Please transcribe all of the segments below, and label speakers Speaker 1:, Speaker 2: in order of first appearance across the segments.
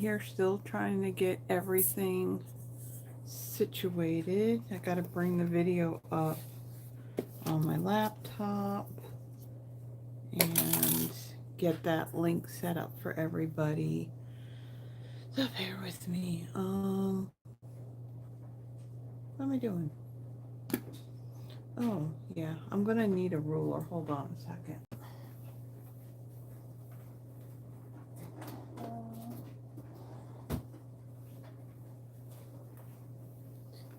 Speaker 1: here still trying to get everything situated. I gotta bring the video up on my laptop and get that link set up for everybody. So bear with me. What am I doing? Oh, yeah, I'm gonna need a ruler. Hold on a second.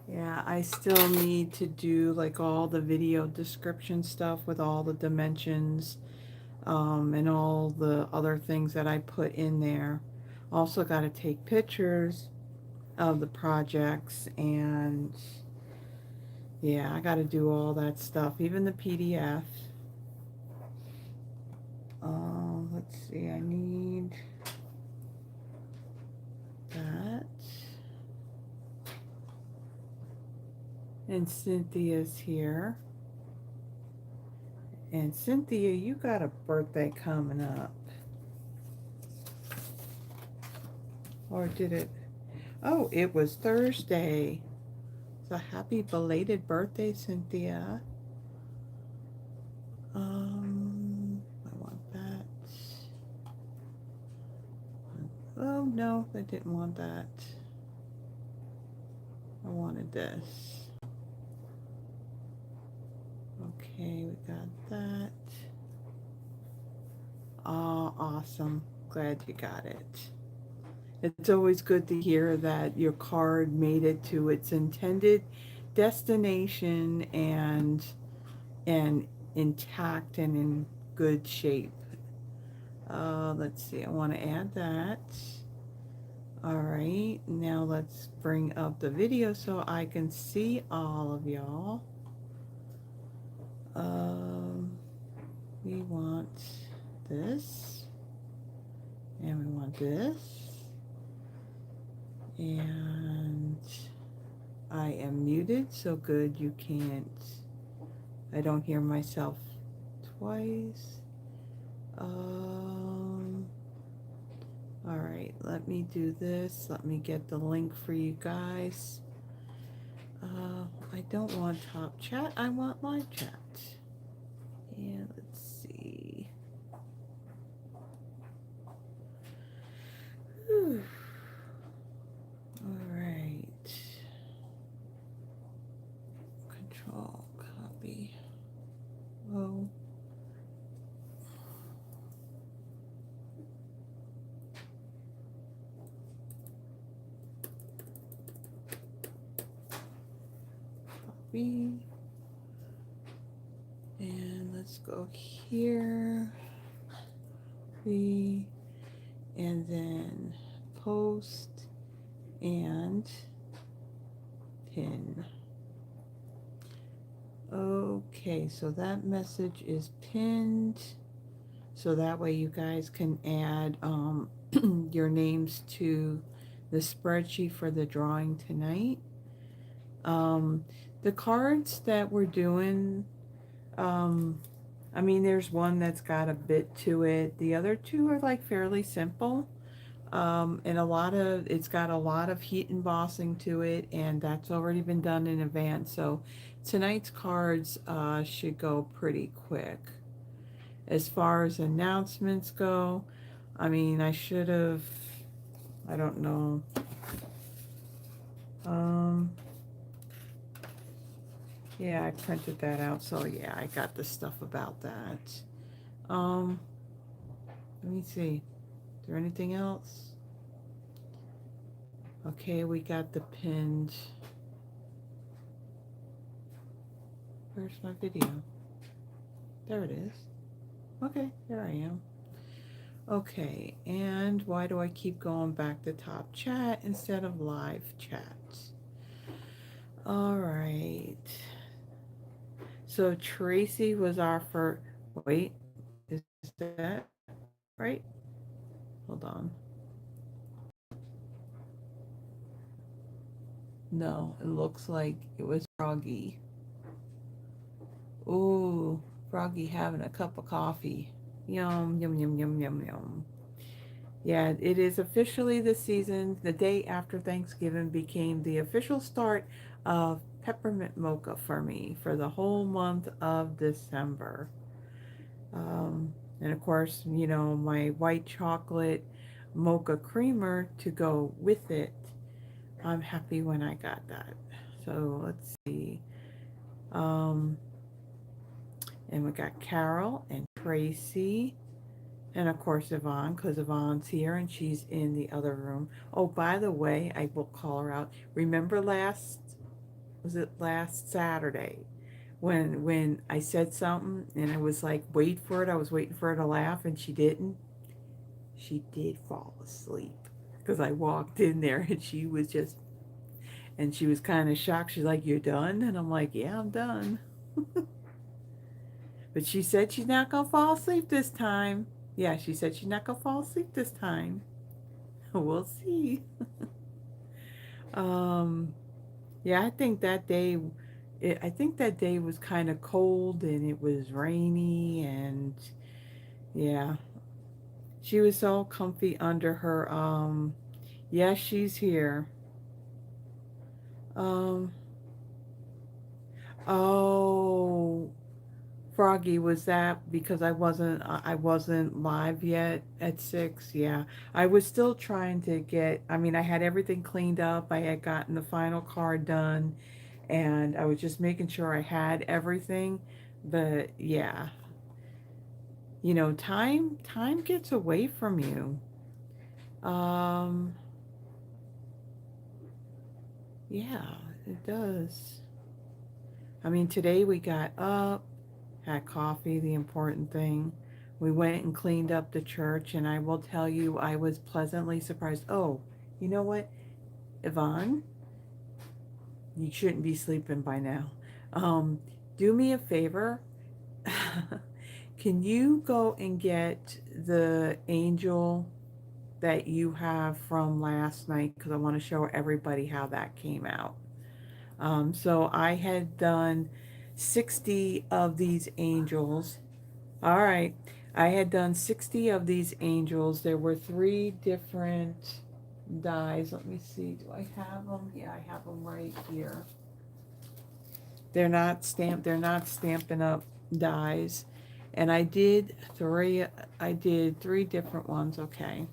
Speaker 1: Yeah, I still need to do like all the video description stuff with all the dimensions, and all the other things that I put in there. Also got to take pictures of the projects, and yeah, I got to do all that stuff, even the PDF. Let's see, I need that. And Cynthia's here. And Cynthia, you got a birthday coming up. Or did it? Oh, it was Thursday. So happy belated birthday, Cynthia. I want that. Oh, no, I didn't want that. I wanted this. Okay, we got that. Oh, awesome. Glad you got it. It's always good to hear that your card made it to its intended destination and intact and in good shape. Let's see, I want to add that. All right, now let's bring up the video so I can see all of y'all. We want this, and we want this, and I am muted, so good you can't, I don't hear myself twice. All right, let me do this. Let me get the link for you guys. I don't want top chat. I want live chat. And let's see. Whew. All right. Control copy. Oh. Copy. And let's go here. And then post and pin. Okay, so that message is pinned, so that way you guys can add your names to the spreadsheet for the drawing tonight. The cards that we're doing, I mean, there's one that's got a bit to it. The other two are like fairly simple. And it's got a lot of heat embossing to it, and that's already been done in advance. So tonight's cards should go pretty quick. As far as announcements go, I mean, I should have, I don't know. Yeah, I printed that out, so yeah, I got the stuff about that. Let me see. Is there anything else? Okay, we got the pinned. Where's my video? There it is. Okay, there I am. Okay, and why do I keep going back to top chat instead of live chat? All right. So Tracy was our first. Wait, is that right? Hold on. No, it looks like it was Froggy. Ooh, Froggy having a cup of coffee. Yum, yum, yum, yum, yum, yum. Yeah, it is officially the season. The day after Thanksgiving became the official start of peppermint mocha for me for the whole month of December. And of course, you know, my white chocolate mocha creamer to go with it. I'm happy when I got that. So let's see. Um, and we got Carol and Tracy. And of course, Yvonne, because Yvonne's here and she's in the other room. Oh, by the way, I will call her out. Remember was it last Saturday when I said something and I was like, wait for it. I was waiting for her to laugh and she didn't. She did fall asleep because I walked in there and she was kind of shocked. She's like, "You're done?" And I'm like, "Yeah, I'm done." But she said she's not gonna fall asleep this time. Yeah, she said she's not gonna fall asleep this time. We'll see. Um, yeah, I think that day was kind of cold and it was rainy and yeah, she was so comfy under her. Yeah, she's here. Um, oh, Froggy, was that because I wasn't live yet at 6? Yeah. I was still trying to get, I mean, I had everything cleaned up. I had gotten the final card done and I was just making sure I had everything. But yeah, you know, time gets away from you. Um yeah, it does. I mean, today we got up, had coffee, the important thing. We went and cleaned up the church, and I will tell you, I was pleasantly surprised. Oh, you know what, Yvonne? You shouldn't be sleeping by now. Um, do me a favor. Can you go and get the angel that you have from last night? Because I want to show everybody how that came out. So I had done 60 of these angels. All right. I had done 60 of these angels. There were three different dies. Let me see. Do I have them? Yeah, I have them right here. They're not Stampin' Up dies. And I did three different ones, okay.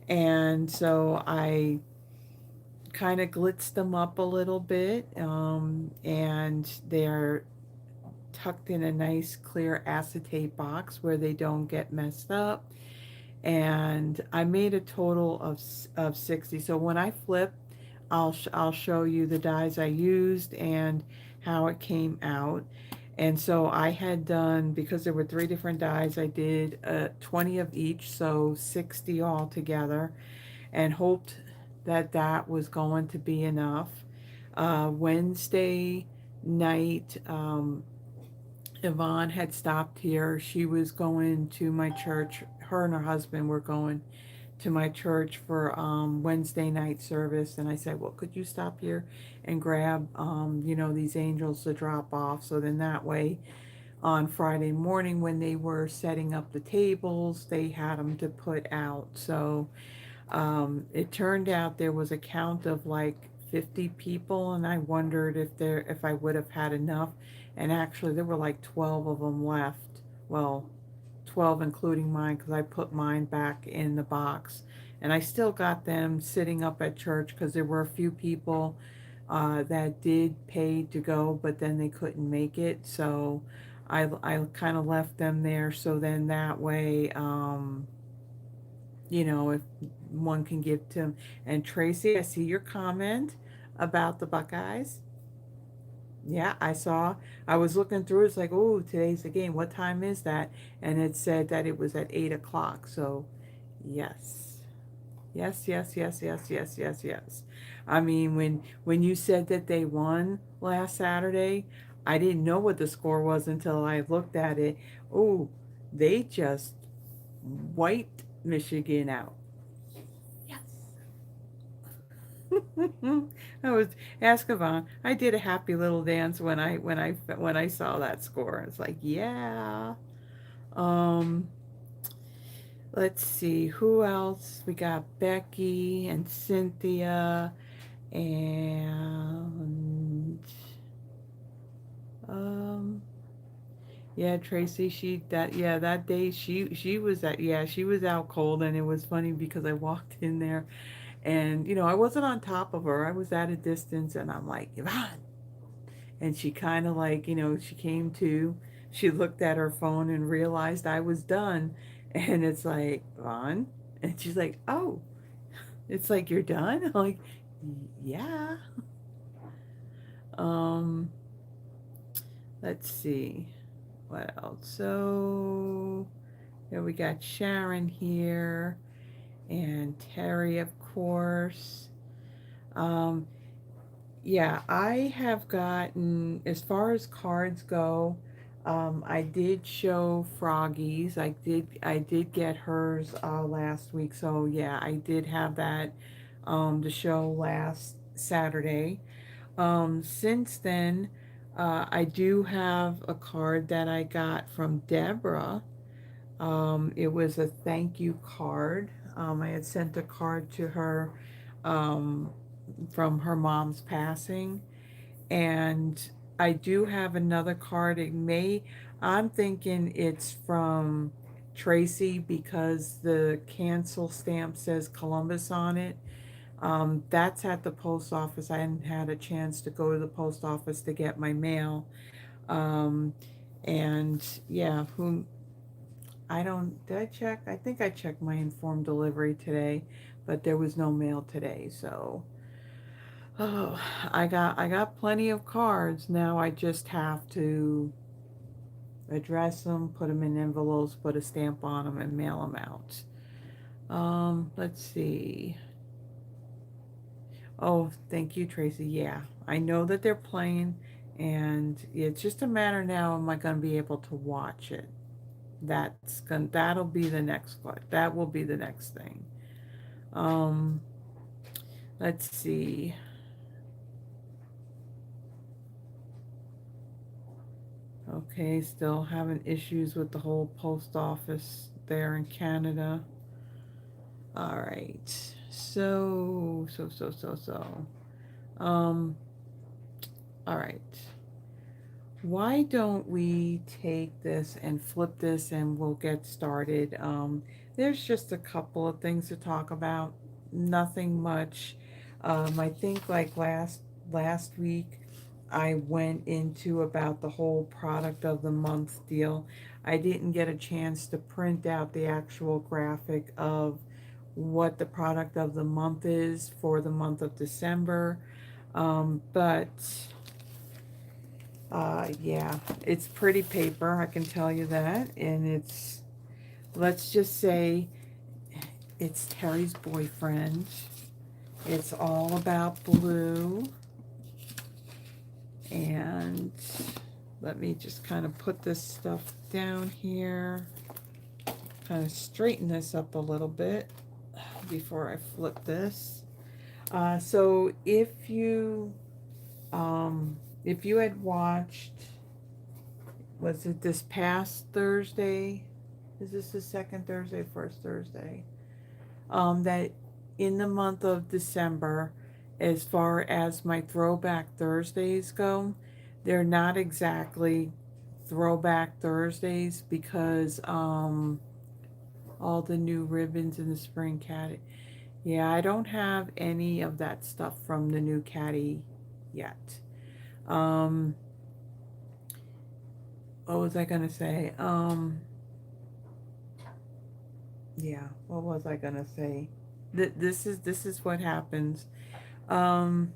Speaker 1: And so I kind of glitzed them up a little bit. And they're tucked in a nice clear acetate box where they don't get messed up. And I made a total of 60. So when I flip, I'll show you the dies I used and how it came out. And so I had done, because there were three different dies, I did 20 of each, so 60 altogether, and hoped that that was going to be enough. Wednesday night, Yvonne had stopped here. She was going to my church. Her and her husband were going to my church for Wednesday night service. And I said, well, could you stop here and grab, you know, these angels to drop off? So then that way on Friday morning when they were setting up the tables, they had them to put out. So it turned out there was a count of like 50 people, and I wondered if I would have had enough. And actually, there were like 12 of them left. Well, 12 including mine because I put mine back in the box. And I still got them sitting up at church because there were a few people that did pay to go, but then they couldn't make it. So I kind of left them there. So then that way, you know, if one can give to him. And Tracy, I see your comment about the Buckeyes. Yeah, I saw. I was looking through. It's like, oh, today's the game. What time is that? And it said that it was at 8 o'clock. So, yes, yes, yes, yes, yes, yes, yes, yes. I mean, when you said that they won last Saturday, I didn't know what the score was until I looked at it. Oh, they just wiped Michigan out. Yes. I was ask Yvonne. I did a happy little dance when I saw that score. It's like, yeah. Um, let's see, who else? We got Becky and Cynthia and um yeah, Tracy, that day she was at yeah, she was out cold, and it was funny because I walked in there and I wasn't on top of her. I was at a distance and I'm like, Yvonne. And she kind of like, she came to, she looked at her phone and realized I was done. And it's like, Yvonne? And she's like, oh, it's like, you're done? I'm like, yeah. Um, let's see. What else? So, yeah, we got Sharon here and Terry, of course. Um, yeah, I have gotten, as far as cards go, I did show Froggy's. I did get hers last week, so yeah, I did have that the show last Saturday. Since then, I do have a card that I got from Deborah. It was a thank you card. I had sent a card to her um, from her mom's passing, and I do have another card. I'm thinking it's from Tracy because the cancel stamp says Columbus on it. That's at the post office. I hadn't had a chance to go to the post office to get my mail. Um, and yeah, I don't, did I check? I think I checked my informed delivery today, but there was no mail today. So, oh, I got plenty of cards. Now I just have to address them, put them in envelopes, put a stamp on them, and mail them out. Let's see. Oh, thank you, Tracy. Yeah, I know that they're playing, and it's just a matter now. Am I going to be able to watch it? That'll be the next part. That will be the next thing. Um, let's see. Okay, still having issues with the whole post office there in Canada. All right. So. Um, all right. Why don't we take this and flip this and we'll get started? There's just a couple of things to talk about. Nothing much. I think like last week I went into about the whole product of the month deal. I didn't get a chance to print out the actual graphic of what the product of the month is for the month of December. But yeah, it's pretty paper, I can tell you that. And let's just say, it's Terry's boyfriend. It's all about blue. And let me just kind of put this stuff down here. Kind of straighten this up a little bit before I flip this. So if you had watched, was it this past Thursday? Is this the second Thursday, first Thursday? That in the month of December, as far as my throwback Thursdays go, they're not exactly throwback Thursdays because all the new ribbons in the spring caddy. Yeah, I don't have any of that stuff from the new caddy yet. Um, what was I gonna say? Yeah, what was I gonna say? This is what happens. Um,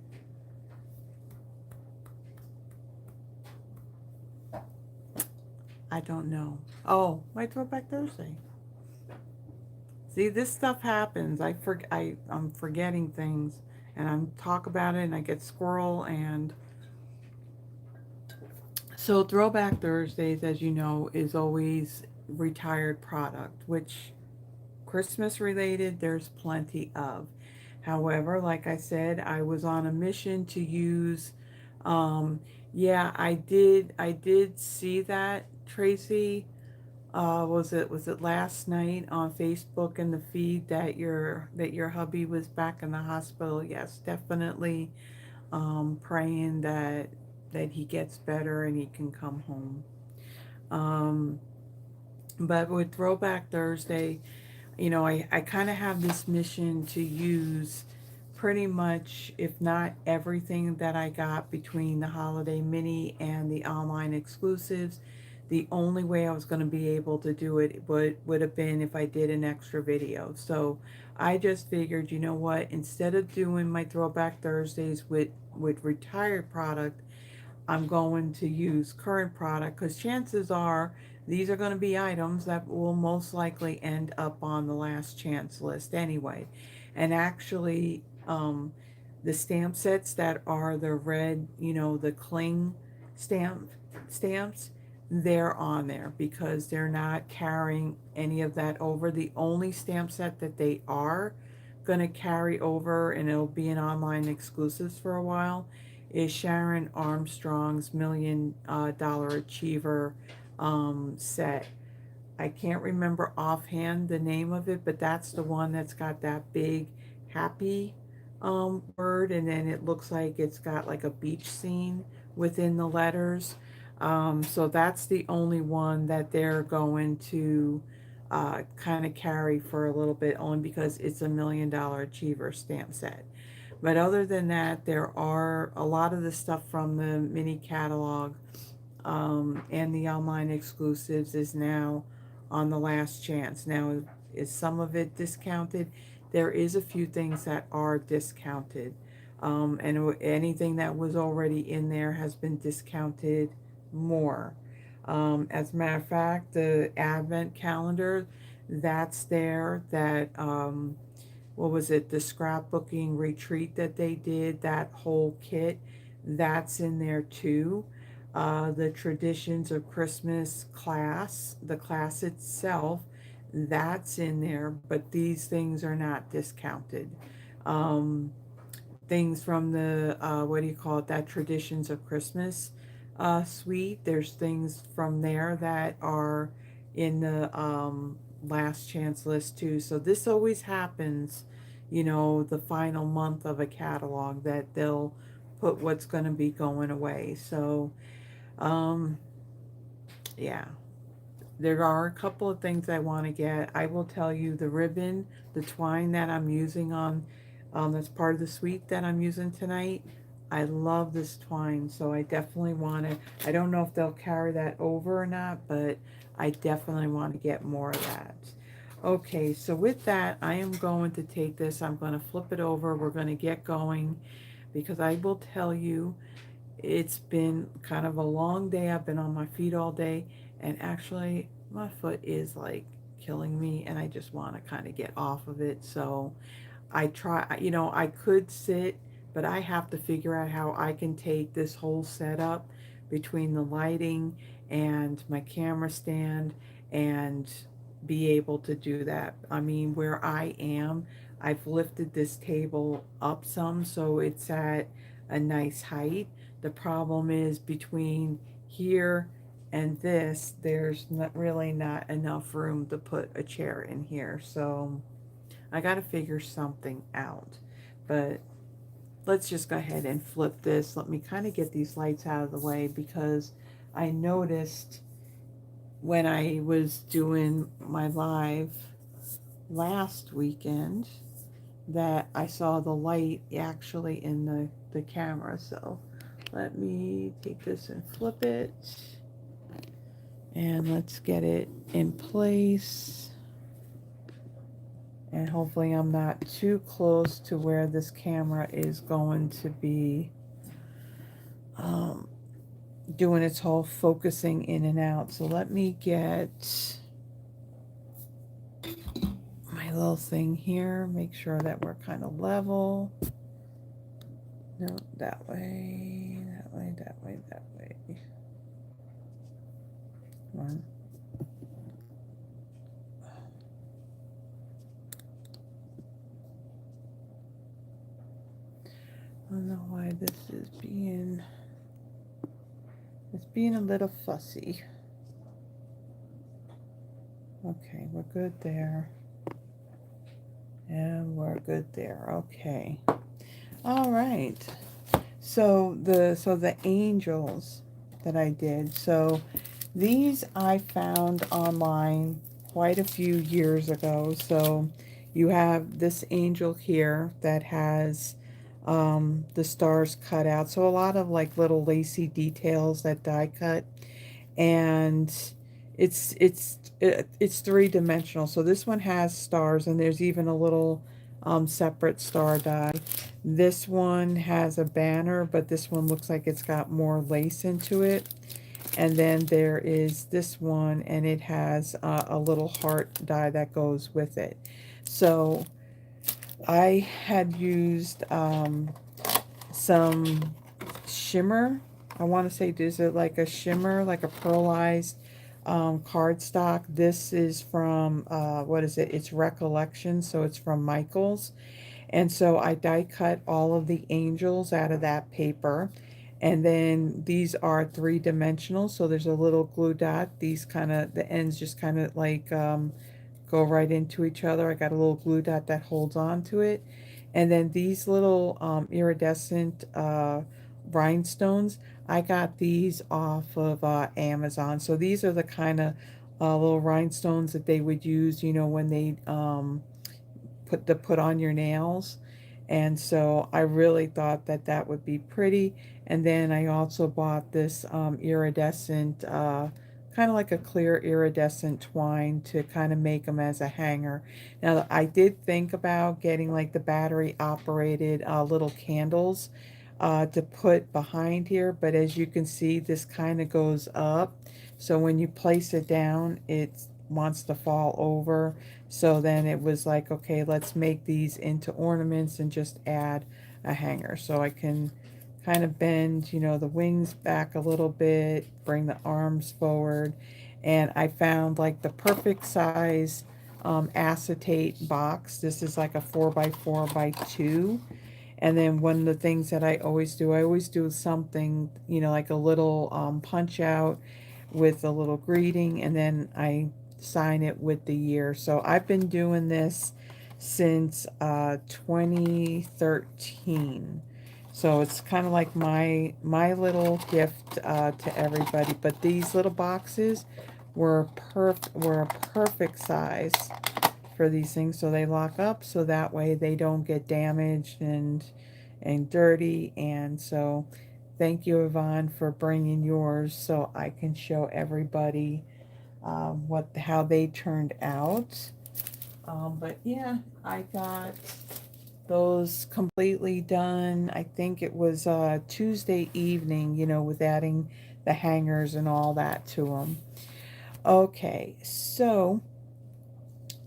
Speaker 1: I don't know. Oh, my throwback Thursday. See, this stuff happens. I'm forgetting things, and I'm talk about it, and I get squirrel, and so throwback Thursdays, as you know, is always retired product, which Christmas related, there's plenty of. However, like I said, I was on a mission to use, yeah, I did see that, Tracy. Was it last night on Facebook in the feed that your hubby was back in the hospital? Yes, definitely praying that he gets better and he can come home. Um, but with Throwback Thursday, I kind of have this mission to use pretty much, if not everything that I got between the holiday mini and the online exclusives. The only way I was going to be able to do it would have been if I did an extra video. So I just figured, you know what, instead of doing my Throwback Thursdays with retired product, I'm going to use current product because chances are these are going to be items that will most likely end up on the last chance list anyway. And actually, the stamp sets that are the red, the cling stamps, they're on there because they're not carrying any of that over. The only stamp set that they are going to carry over, and it'll be an online exclusives for a while, is Sharon Armstrong's $1 Million Achiever set. I can't remember offhand the name of it, but that's the one that's got that big happy word, and then it looks like it's got like a beach scene within the letters. So that's the only one that they're going to kind of carry for a little bit, only because it's a $1 Million Achiever stamp set. But other than that, there are a lot of the stuff from the mini catalog and the online exclusives is now on the last chance. Now, is some of it discounted? There is a few things that are discounted. And anything that was already in there has been discounted more. As a matter of fact, the advent calendar, that's there. That what was it, the scrapbooking retreat that they did, that whole kit, that's in there too. The Traditions of Christmas class, the class itself, that's in there, but these things are not discounted. Um, Things from the, what do you call it, that Traditions of Christmas suite, there's things from there that are in the last chance list too. So this always happens, the final month of a catalog, that they'll put what's going to be going away. So um, yeah, there are a couple of things I want to get. I will tell you, the ribbon, the twine that I'm using on, that's part of the suite that I'm using tonight. I love this twine, so I definitely want to, I don't know if they'll carry that over or not, but I definitely want to get more of that. Okay, so with that, I am going to take this, I'm going to flip it over, we're going to get going, because I will tell you, it's been kind of a long day. I've been on my feet all day, and actually my foot is like killing me, and I just want to kind of get off of it. So I try, I could sit, but I have to figure out how I can take this whole setup between the lighting and my camera stand and be able to do that. I mean, where I am, I've lifted this table up some so it's at a nice height. The problem is between here and this, there's not enough room to put a chair in here. So I got to figure something out. But let's just go ahead and flip this. Let me kind of get these lights out of the way, because I noticed when I was doing my live last weekend that I saw the light actually in the camera. So let me take this and flip it, and let's get it in place. And hopefully I'm not too close to where this camera is going to be doing its whole focusing in and out. So let me get my little thing here, make sure that we're kind of level. No, that way, that way, that way, that way. Come on. I don't know why this is being, it's being a little fussy. Okay, we're good there. And we're good there. Okay. All right. So the angels that I did. So these I found online quite a few years ago. So you have this angel here that has the stars cut out. So a lot of like little lacy details that die cut, and it's three-dimensional. So this one has stars, and there's even a little separate star die. This one has a banner, but this one looks like it's got more lace into it. And then there is this one, and it has a little heart die that goes with it. So I had used some shimmer. I want to say, is it like a shimmer, like a pearlized cardstock? This is from, what is it? It's Recollection, so it's from Michaels. And so I die cut all of the angels out of that paper. And then these are three-dimensional, so there's a little glue dot. These kind of, the ends just kind of like go right into each other. I got a little glue dot that holds on to it. And then these little iridescent rhinestones, I got these off of Amazon. So these are the kind of little rhinestones that they would use, you know, when they put on your nails. And so I really thought that that would be pretty. And then I also bought this iridescent, kind of like a clear iridescent twine to kind of make them as a hanger. Now I did think about getting like the battery operated little candles to put behind here, but as you can see, this kind of goes up. So when you place it down, it wants to fall over. So then it was like, okay, let's make these into ornaments and just add a hanger. So I can kind of bend, you know, the wings back a little bit, bring the arms forward. And I found like the perfect size acetate box. This is like a 4x4x2. And then one of the things that I always do something, you know, like a little punch out with a little greeting, and then I sign it with the year. So I've been doing this since 2013. So it's kind of like my little gift to everybody. But these little boxes were a perfect size for these things, so they lock up, so that way they don't get damaged and dirty. And so thank you, Yvonne, for bringing yours so I can show everybody how they turned out. But yeah, I got those completely done. I think it was Tuesday evening, you know, with adding the hangers and all that to them. Okay, so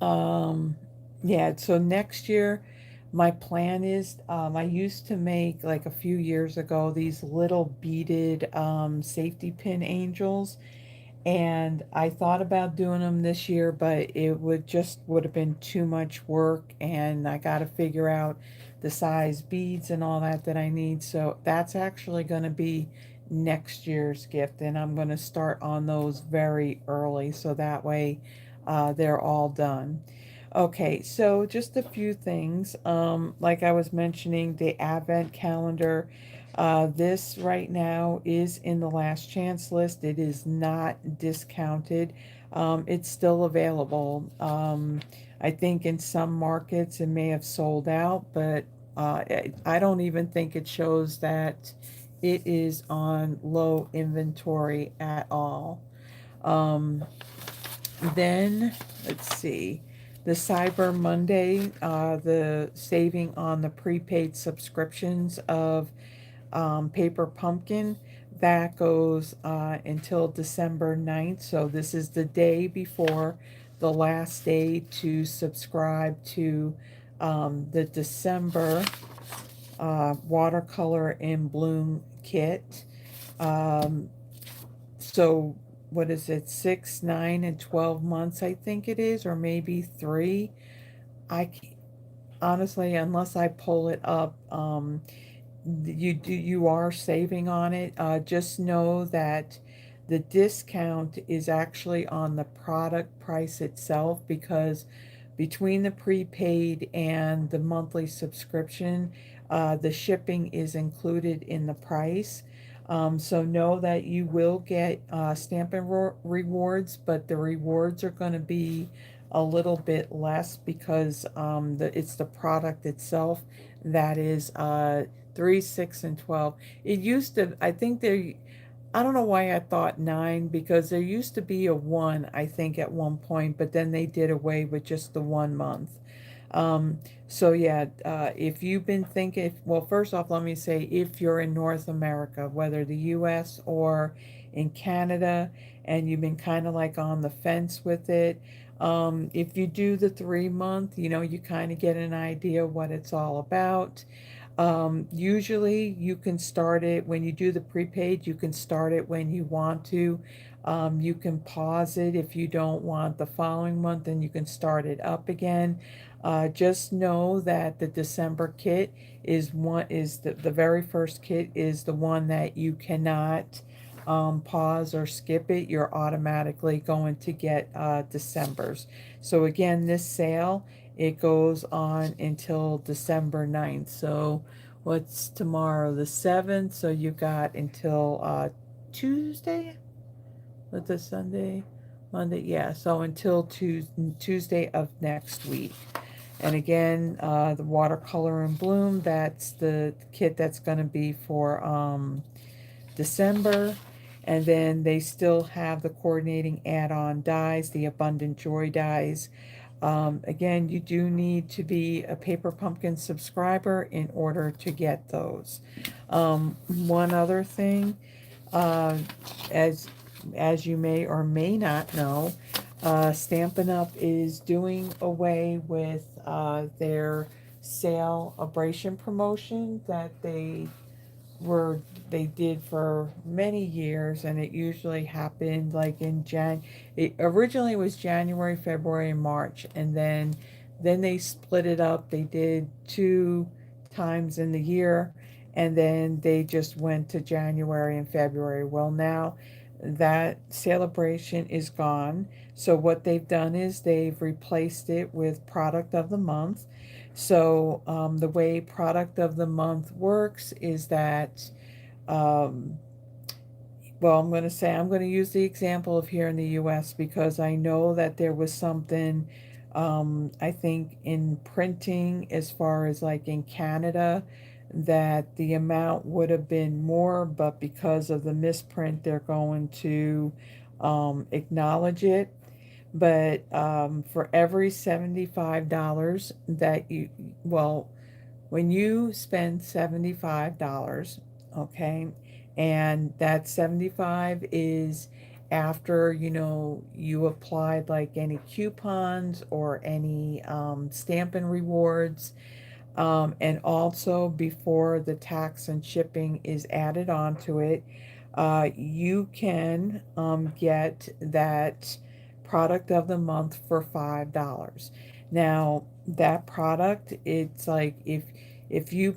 Speaker 1: um, yeah, so next year, my plan is, I used to make like a few years ago these little beaded safety pin angels, and I thought about doing them this year, but it would have been too much work, and I got to figure out the size beads and all that I need. So that's actually going to be next year's gift, and I'm going to start on those very early so that way they're all done. Okay, so just a few things. Like I was mentioning, the advent calendar. This right now is in the last chance list. It is not discounted. It's still available. I think in some markets it may have sold out, but I don't even think it shows that it is on low inventory at all. Um, then, let's see, the Cyber Monday, the saving on the prepaid subscriptions of Paper Pumpkin, that goes until December 9th. So this is the day before the last day to subscribe to the December watercolor in bloom kit. Um, so what is it, 6, 9, and 12 months, I think it is, or maybe 3. I honestly, unless I pull it up, you are saving on it. Just know that The discount is actually on the product price itself, because between the prepaid and the monthly subscription, the shipping is included in the price. So know that you will get Stampin' Rewards, but the rewards are going to be a little bit less, because it's the product itself that is 3, 6, and 12. It used to, I think there, I don't know why I thought 9, because there used to be a 1, I think, at one point, but then they did away with just the 1 month. So yeah, if you've been thinking, well, first off, let me say, if you're in North America, whether the US or in Canada, and you've been kind of like on the fence with it, if you do the 3 month, you kind of get an idea what it's all about. Usually you can start it when you do the prepaid, you can start it when you want to. You can pause it if you don't want the following month, and you can start it up again. Just know that the December kit is the very first kit is the one that you cannot pause or skip it. You're automatically going to get December's. So again, this sale, it goes on until December 9th. So what's tomorrow? The 7th. So you got until Tuesday? What's the Sunday? Monday? Yeah. So until Tuesday of next week. And again, the Watercolor and Bloom, that's the kit that's going to be for December. And then they still have the coordinating add-on dies, the Abundant Joy dies. Again, you do need to be a Paper Pumpkin subscriber in order to get those. One other thing, uh, as as you may or may not know, Stampin' Up! Is doing away with their sale abrasion promotion that were they did for many years, and it usually happened like in it originally was January, February, and March, and then they split it up. They did 2 times in the year, and then they just went to January and February. Well, now that celebration is gone, so what they've done is they've replaced it with product of the month. So the way product of the month works is that, um, well, I'm going to use the example of here in the US, because I know that there was something, I think, in printing as far as like in Canada, that the amount would have been more, but because of the misprint, they're going to acknowledge it. But for every $75 that well, when you spend $75, okay, and that 75 is after, you applied like any coupons or any Stampin' Rewards, and also before the tax and shipping is added onto it, you can get that product of the month for $5. Now, that product, it's like if you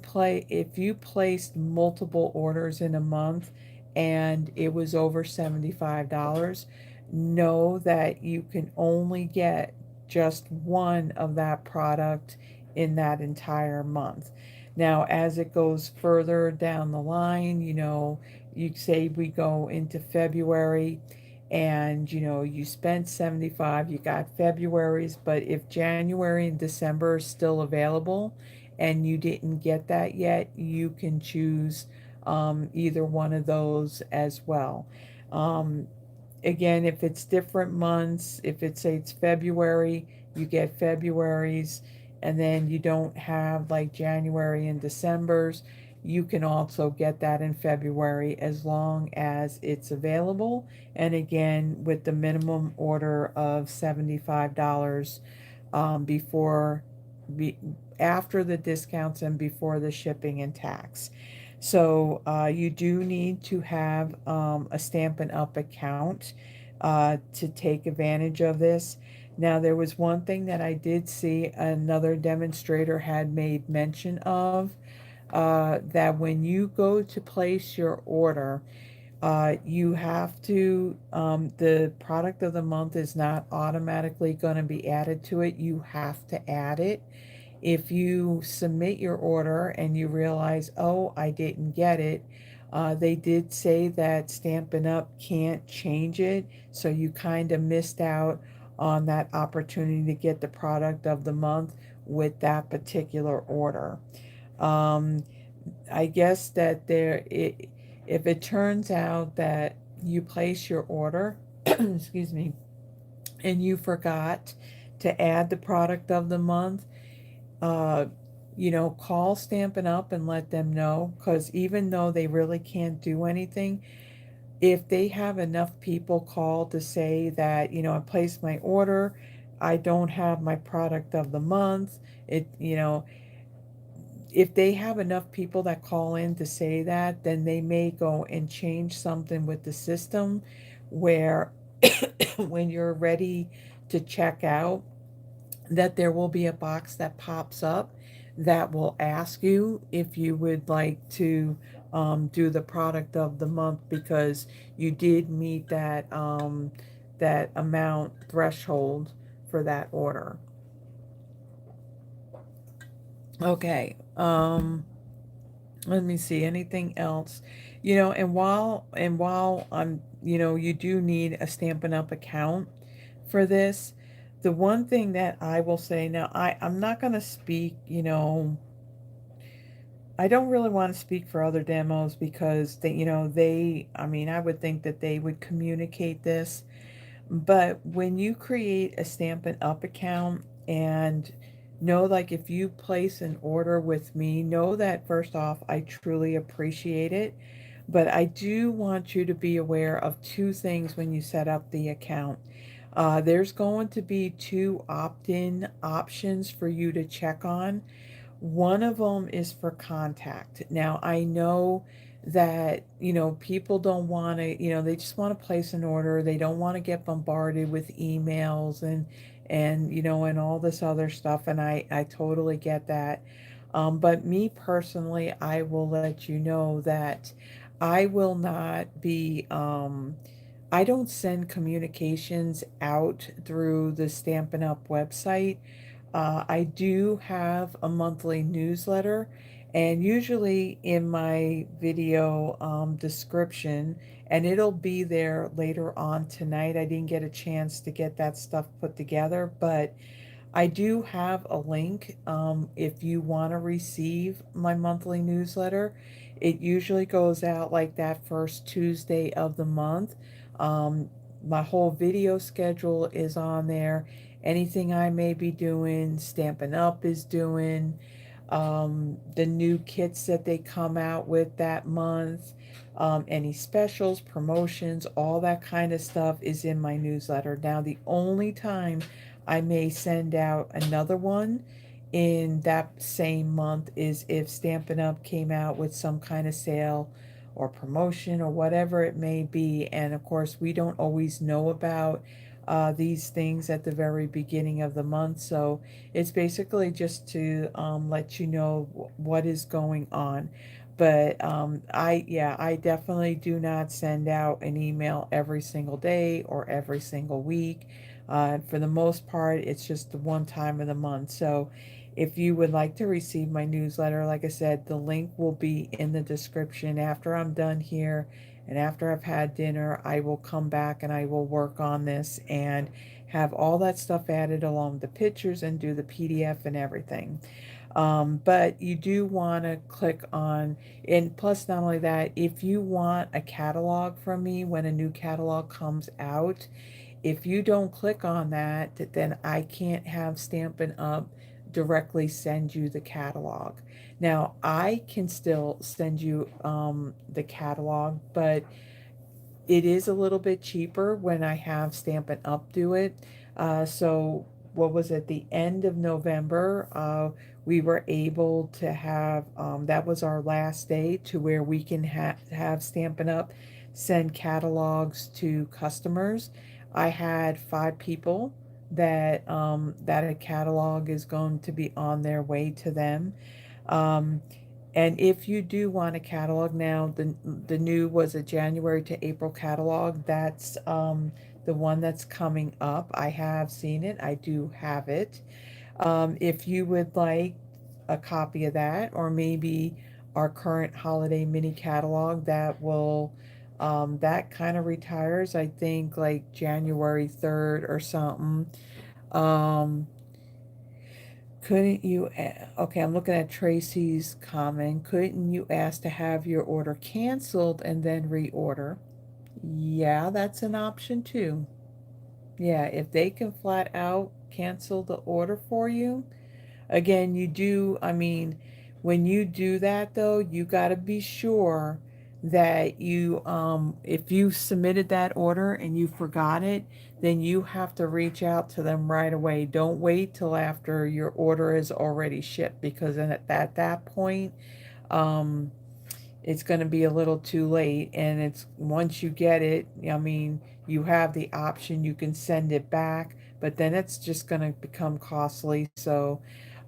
Speaker 1: placed multiple orders in a month and it was over $75, know that you can only get just one of that product in that entire month. Now, as it goes further down the line, you say we go into February, and you spent 75, you got February's, but if January and December is still available and you didn't get that yet, you can choose either one of those as well. Um, Again, if it's different months, if it say it's February, you get February's, and then you don't have like January and December's, you can also get that in February as long as it's available. And again, with the minimum order of $75 before, be, after the discounts and before the shipping and tax. So you do need to have a Stampin' Up! Account to take advantage of this. Now, there was one thing that I did see another demonstrator had made mention of, that when you go to place your order, You have to, the product of the month is not automatically going to be added to it. You have to add it. If you submit your order and you realize, oh, I didn't get it, they did say that Stampin' Up can't change it, so you kind of missed out on that opportunity to get the product of the month with that particular order. Um, I guess that if it turns out that you place your order, excuse me, and you forgot to add the product of the month, uh, call Stampin' Up and let them know. Because even though they really can't do anything, if they have enough people call to say that, I placed my order, I don't have my product of the month, if they have enough people that call in to say that, then they may go and change something with the system where when you're ready to check out, that there will be a box that pops up that will ask you if you would like to do the product of the month because you did meet that amount threshold for that order. Okay. Let me see anything else. And while I'm, you do need a Stampin' Up account for this. The one thing that I will say now, I'm not going to speak, I don't really want to speak for other demos because I mean, I would think that they would communicate this. But when you create a Stampin' Up account and know, like, if you place an order with me, know that first off, I truly appreciate it. But I do want you to be aware of two things when you set up the account. There's going to be two opt in options for you to check on. One of them is for contact. Now, I know that, people don't want to, they just want to place an order. They don't want to get bombarded with emails and all this other stuff. And I totally get that. But me personally, I will let you know that I will not be, I don't send communications out through the Stampin' Up website. I do have a monthly newsletter, and usually in my video description, and it'll be there later on tonight. I didn't get a chance to get that stuff put together, but I do have a link if you want to receive my monthly newsletter. It usually goes out like that first Tuesday of the month. My whole video schedule is on there. Anything I may be doing, Stampin' Up is doing, the new kits that they come out with that month, any specials, promotions, all that kind of stuff is in my newsletter. Now, the only time I may send out another one in that same month is if Stampin' Up came out with some kind of sale or promotion or whatever it may be. And of course, we don't always know about these things at the very beginning of the month. So it's basically just to let you know what is going on. But I definitely do not send out an email every single day or every single week. For the most part, it's just the one time of the month. So if you would like to receive my newsletter, like I said, the link will be in the description. After I'm done here and after I've had dinner, I will come back and I will work on this and have all that stuff added along with the pictures and do the PDF and everything. But you do want to click on, and plus, not only that, if you want a catalog from me when a new catalog comes out, if you don't click on that, then I can't have Stampin' Up directly send you the catalog. Now, I can still send you the catalog, but it is a little bit cheaper when I have Stampin' Up do it. So what was it? The end of November, we were able to have, that was our last day to where we can have Stampin' Up send catalogs to customers. I had 5 people that a catalog is going to be on their way to them. Um, And if you do want a catalog now, the new was a January to April catalog. That's the one that's coming up. I have seen it. I do have it. If you would like a copy of that, or maybe our current holiday mini catalog, that kind of retires, I think, like January 3rd or something. Um, couldn't you, okay, I'm looking at Tracy's comment. Couldn't you ask to have your order canceled and then reorder? Yeah, that's an option too. Yeah, if they can flat out cancel the order for you. Again, you do, I mean, when you do that though, you got to be sure that if you submitted that order and you forgot it, then you have to reach out to them right away. Don't wait till after your order is already shipped, because then at that point, um, it's going to be a little too late. And it's once you get it, I mean, you have the option, you can send it back, but then it's just going to become costly. So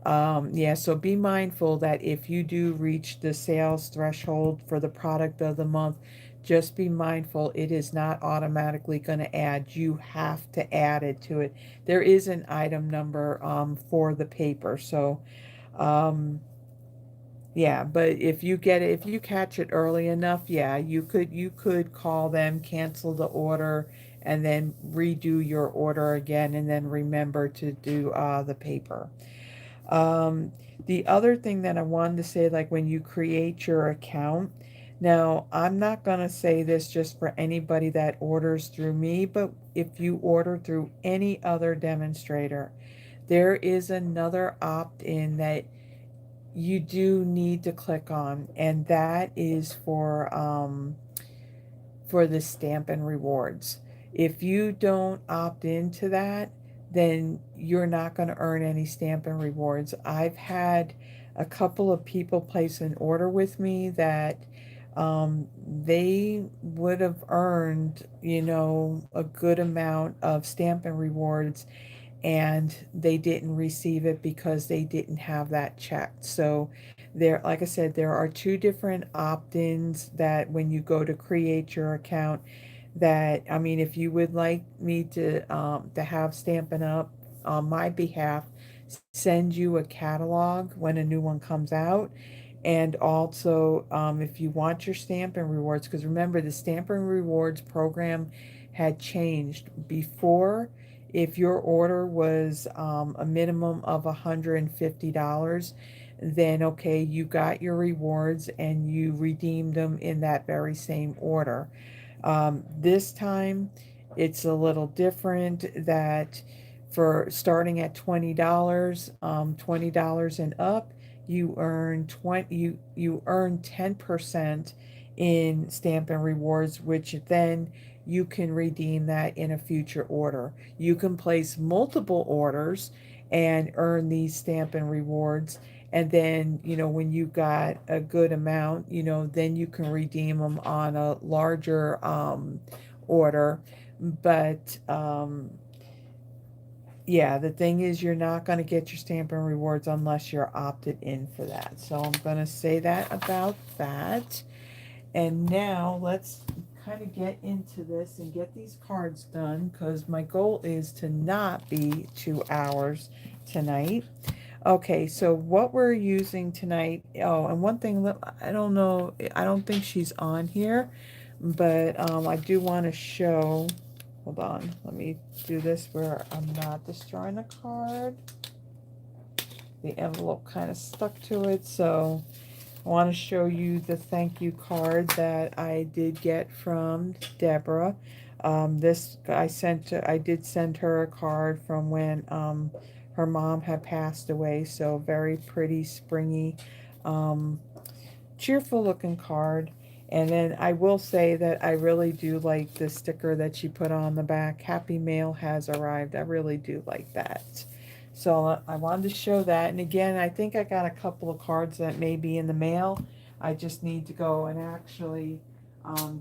Speaker 1: yeah, so be mindful that if you do reach the sales threshold for the product of the month, just be mindful it is not automatically going to add. You have to add it to it. There is an item number for the paper. So um, yeah, but if you get it, if you catch it early enough, yeah, you could call them, cancel the order, and then redo your order again, and then remember to do the paper. Um, the other thing that I wanted to say, like when you create your account, now I'm not going to say this just for anybody that orders through me, but if you order through any other demonstrator, there is another opt-in that you do need to click on, and that is for the Stampin' Rewards. If you don't opt into that, then you're not going to earn any Stampin' Rewards. I've had a couple of people place an order with me that they would have earned, a good amount of Stampin' Rewards, and they didn't receive it because they didn't have that checked. So there, like I said, there are two different opt-ins that when you go to create your account, that, I mean, if you would like me to have Stampin' Up on my behalf send you a catalog when a new one comes out. And also, if you want your Stampin' Rewards, because remember, the Stampin' Rewards program had changed before. If your order was a minimum of $150, then okay, you got your rewards and you redeemed them in that very same order. This time, it's a little different, that for starting at $20 and up, you earn 10% in Stampin' Rewards, which then you can redeem that in a future order. You can place multiple orders and earn these Stampin' Rewards. And then, when you got a good amount, then you can redeem them on a larger order. But yeah, the thing is, you're not going to get your Stampin' Rewards unless you're opted in for that. So I'm going to say that about that. And now let's kind of get into this and get these cards done, because my goal is to not be 2 hours tonight. Okay, so what we're using tonight, oh, and one thing, I don't know, I don't think she's on here, but I do want to show, hold on, let me do this where I'm not destroying the card. The envelope kind of stuck to it, so I want to show you the thank you card that I did get from Deborah. I did send her a card from when her mom had passed away. So very pretty, springy, um, cheerful looking card. And then I will say that I really do like the sticker that she put on the back. Happy mail has arrived. I really do like that. So I wanted to show that. And again, I think I got a couple of cards that may be in the mail. I just need to go and actually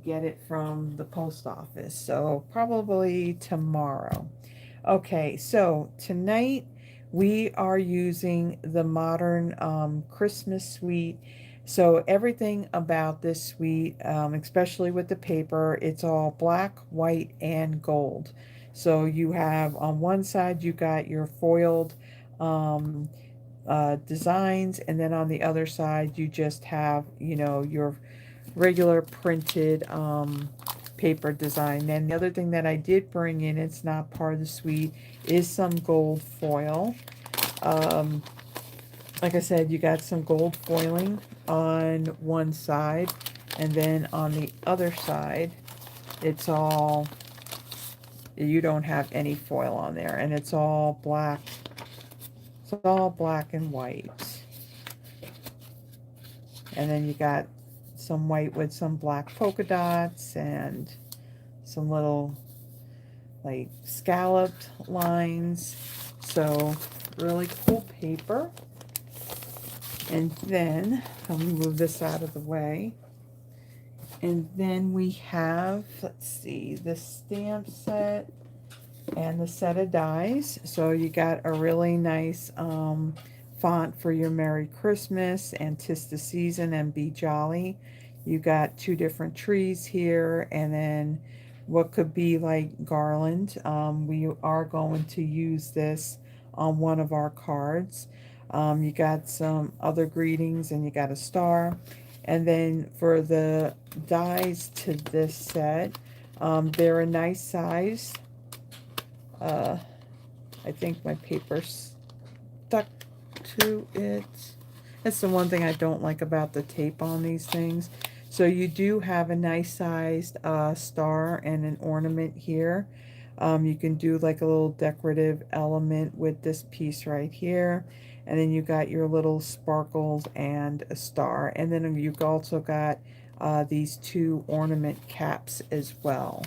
Speaker 1: get it from the post office. So probably tomorrow. Okay, so tonight we are using the Modern Christmas Suite So everything about this suite, especially with the paper, it's all black, white, and gold. So you have on one side you got your foiled um, designs, and then on the other side you just have, you know, your regular printed paper design. And the other thing that I did bring in, it's not part of the suite, is some gold foil. Um, like I said, you got some gold foiling on one side, and then on the other side, it's all, you don't have any foil on there, and it's all black. It's all black and white. And then you got some white with some black polka dots and some little like scalloped lines. So really cool paper. And then let me move this out of the way. And then we have, let's see, the stamp set and the set of dies. So you got a really nice font for your Merry Christmas and 'Tis the Season and Be Jolly. You got two different trees here, and then what could be like garland. We are going to use this on one of our cards. You got some other greetings, and you got a star. And then for the dies to this set, they're a nice size. I think my paper stuck to it. That's the one thing I don't like about the tape on these things. So you do have a nice sized star and an ornament here. You can do like a little decorative element with this piece right here. And then you got your little sparkles and a star. And then you've also got these two ornament caps as well.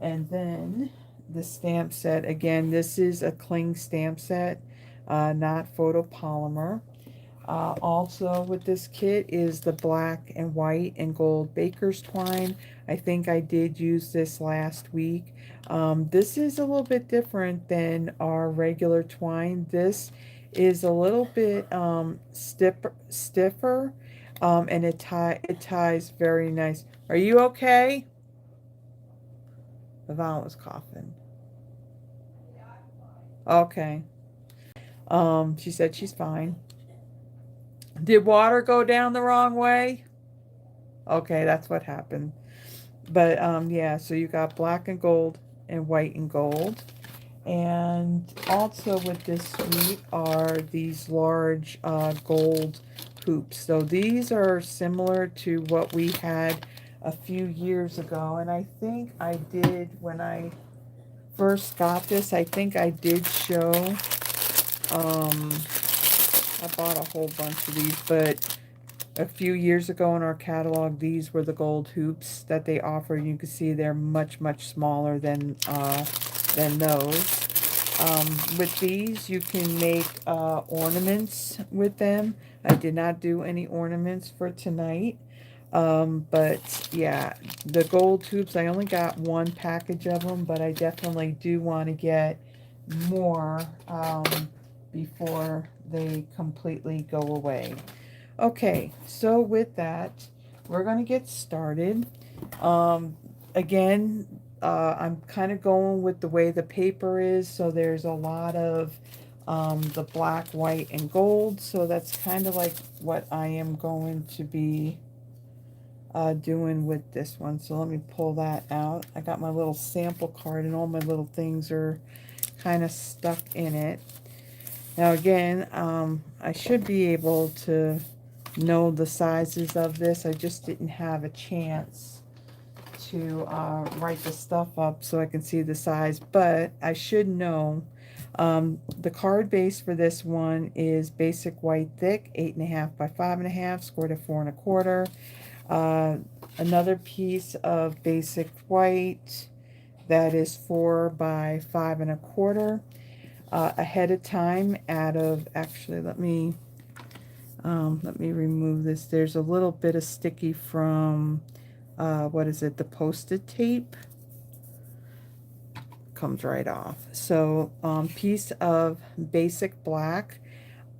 Speaker 1: And then the stamp set, again, this is a cling stamp set, not photopolymer. Also with this kit is the black and white and gold baker's twine. I think I did use this last week. This is a little bit different than our regular twine. This is a little bit stiffer, and it ties very nice. Are you okay? Yvonne was coughing. Okay. She said she's fine. Did water go down the wrong way? Okay, that's what happened. But yeah, so you got black and gold and white and gold. And also with this suite are these large gold hoops. So these are similar to what we had a few years ago. And I think I did, when I first got this, I think I did show, I bought a whole bunch of these, but a few years ago in our catalog, these were the gold hoops that they offered. You can see they're much, much smaller than those. With these, you can make ornaments with them. I did not do any ornaments for tonight. But yeah, the gold hoops, I only got one package of them, but I definitely do want to get more before they completely go away. Okay, so with that, we're going to get started. Again, I'm kind of going with the way the paper is, so there's a lot of the black, white, and gold, so that's kind of like what I am going to be doing with this one. So let me pull that out. I got my little sample card, and all my little things are kind of stuck in it. Now again, I should be able to know the sizes of this. I just didn't have a chance to write the stuff up so I can see the size, but I should know. The card base for this one is basic white thick, 8.5 by 5.5, scored at 4 1/4. Another piece of basic white that is 4 by 5 1/4. Ahead of time out of, actually, let me remove this. There's a little bit of sticky from, what is it, the Post-it tape. Comes right off. So, piece of basic black.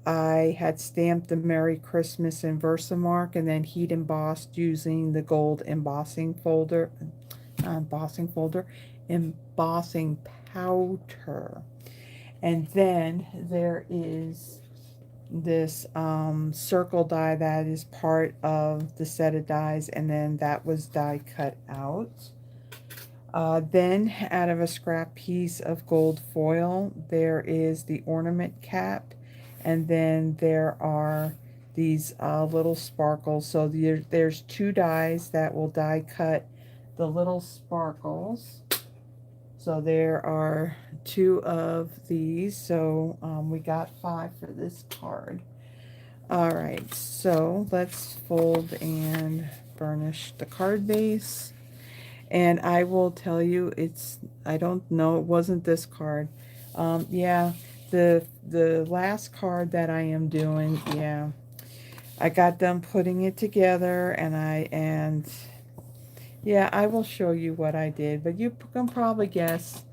Speaker 1: I had stamped the Merry Christmas and Versamark and then heat embossed using the gold embossing folder, embossing powder. And then there is this circle die that is part of the set of dies, and then that was die cut out. Then out of a scrap piece of gold foil, there is the ornament cap, and then there are these little sparkles. So there's two dies that will die cut the little sparkles. So there are two of these. So we got 5 for this card. All right, so let's fold and burnish the card base. And I will tell you, I don't know, it wasn't this card. Yeah, the last card that I am doing, yeah, I got done putting it together, and yeah, I will show you what I did, but you can probably guess.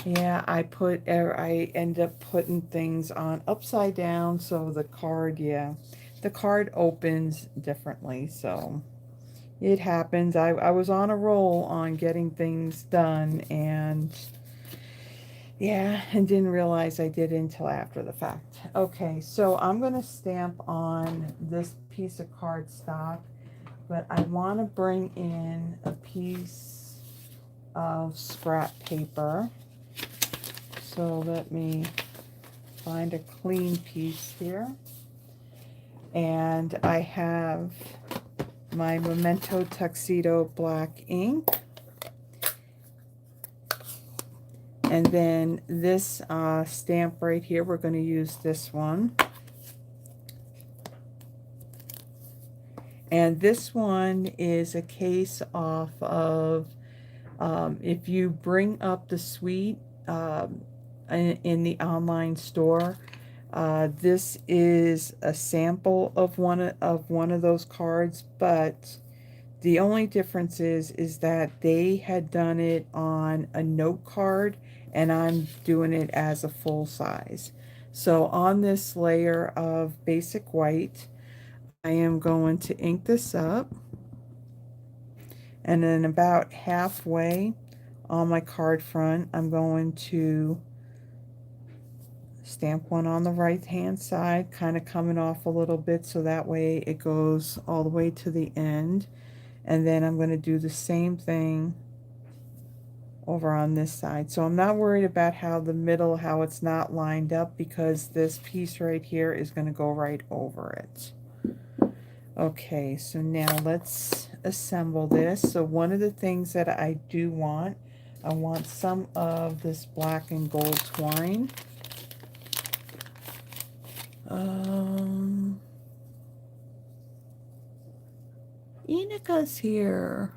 Speaker 1: Yeah, I end up putting things on upside down, so the card, yeah, the card opens differently, so it happens. I was on a roll on getting things done, and yeah, and didn't realize I did until after the fact. Okay, so I'm going to stamp on this piece of cardstock, but I want to bring in a piece of scrap paper. So let me find a clean piece here. And I have my Memento Tuxedo black ink. And then this stamp right here, we're going to use this one. And this one is a case off of, if you bring up the suite in the online store, this is a sample of one of those cards, but the only difference is that they had done it on a note card, and I'm doing it as a full size. So on this layer of basic white, I am going to ink this up, and then about halfway on my card front, I'm going to stamp one on the right hand side, kind of coming off a little bit, so that way it goes all the way to the end. And then I'm going to do the same thing over on this side. So I'm not worried about how it's not lined up, because this piece right here is going to go right over it. Okay, so now let's assemble this. So one of the things that I want some of this black and gold twine. Enika's here.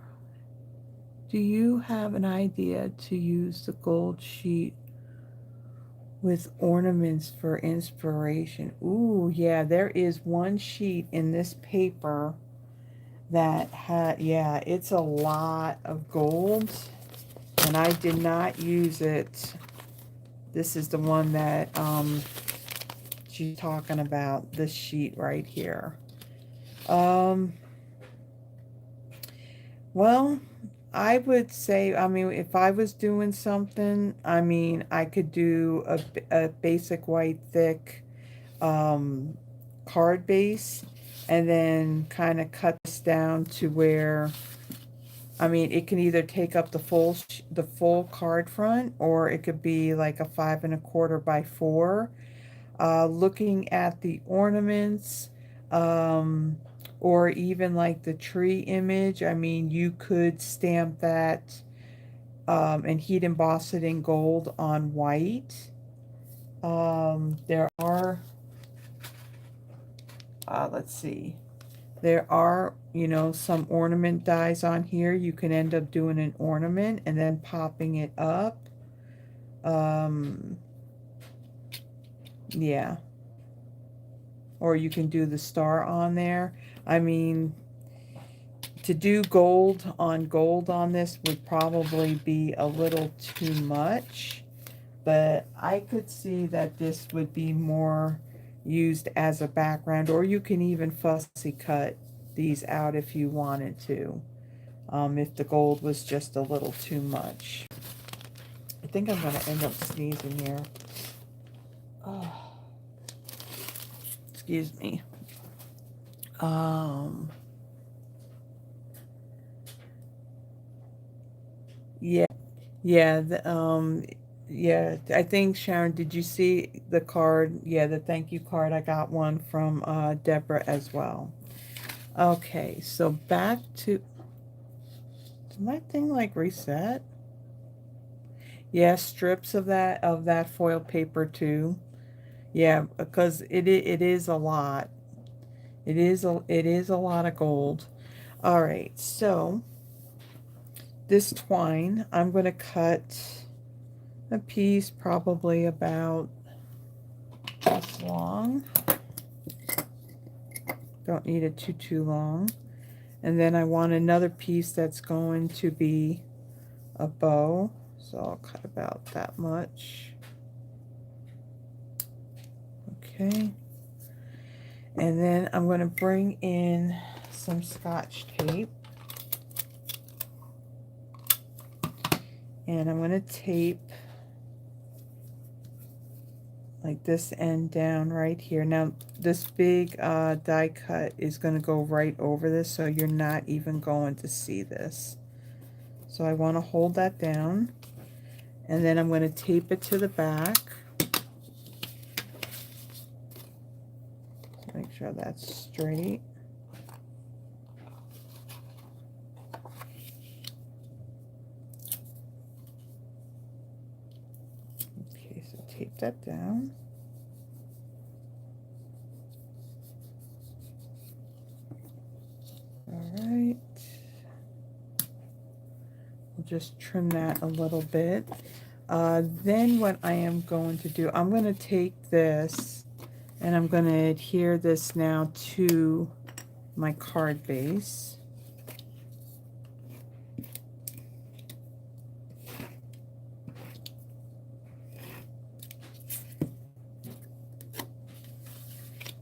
Speaker 1: Do you have an idea to use the gold sheet with ornaments for inspiration? Ooh, yeah, there is one sheet in this paper that yeah, it's a lot of gold, and I did not use it. This is the one that she's talking about, this sheet right here. Well, I would say, I mean, if I was doing something, I mean, I could do a basic white thick card base, and then kind of cut this down to where, I mean, it can either take up the full card front, or it could be like a 5 1/4 by 4. Looking at the ornaments, or even like the tree image, I mean, you could stamp that and heat emboss it in gold on white. There are, let's see, there are, you know, some ornament dies on here. You can end up doing an ornament and then popping it up. Yeah. Or you can do the star on there. I mean, to do gold on this would probably be a little too much, but I could see that this would be more used as a background, or you can even fussy cut these out if you wanted to, if the gold was just a little too much. I think I'm going to end up sneezing here. Oh, excuse me. Yeah, yeah, yeah, I think, Sharon, did you see the card? Yeah, the thank you card. I got one from Deborah as well. Okay, so back to, did my thing like reset? Yeah, strips of that foil paper too. Yeah, because it is a lot. It is a lot of gold. All right, so this twine, I'm going to cut a piece probably about this long. Don't need it too long. And then I want another piece that's going to be a bow. So I'll cut about that much. Okay. And then I'm going to bring in some Scotch tape. And I'm going to tape like this end down right here. Now this big die cut is going to go right over this, so you're not even going to see this. So I want to hold that down, and then I'm going to tape it to the back. Make sure that's straight. Okay, so tape that down. All right. We'll just trim that a little bit. Then what I am going to do, I'm going to take this and I'm going to adhere this now to my card base.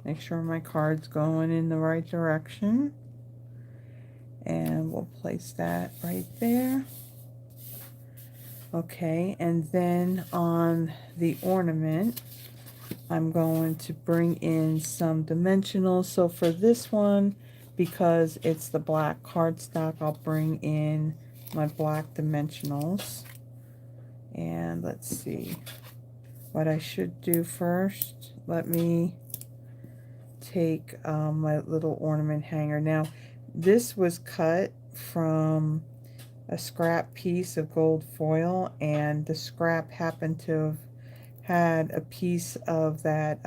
Speaker 1: Make sure my card's going in the right direction. And we'll place that right there. Okay, and then on the ornament, I'm going to bring in some dimensionals. So for this one, because it's the black cardstock, I'll bring in my black dimensionals. And let's see what I should do first. Let me take my little ornament hanger. Now, this was cut from a scrap piece of gold foil, and the scrap happened to have had a piece of that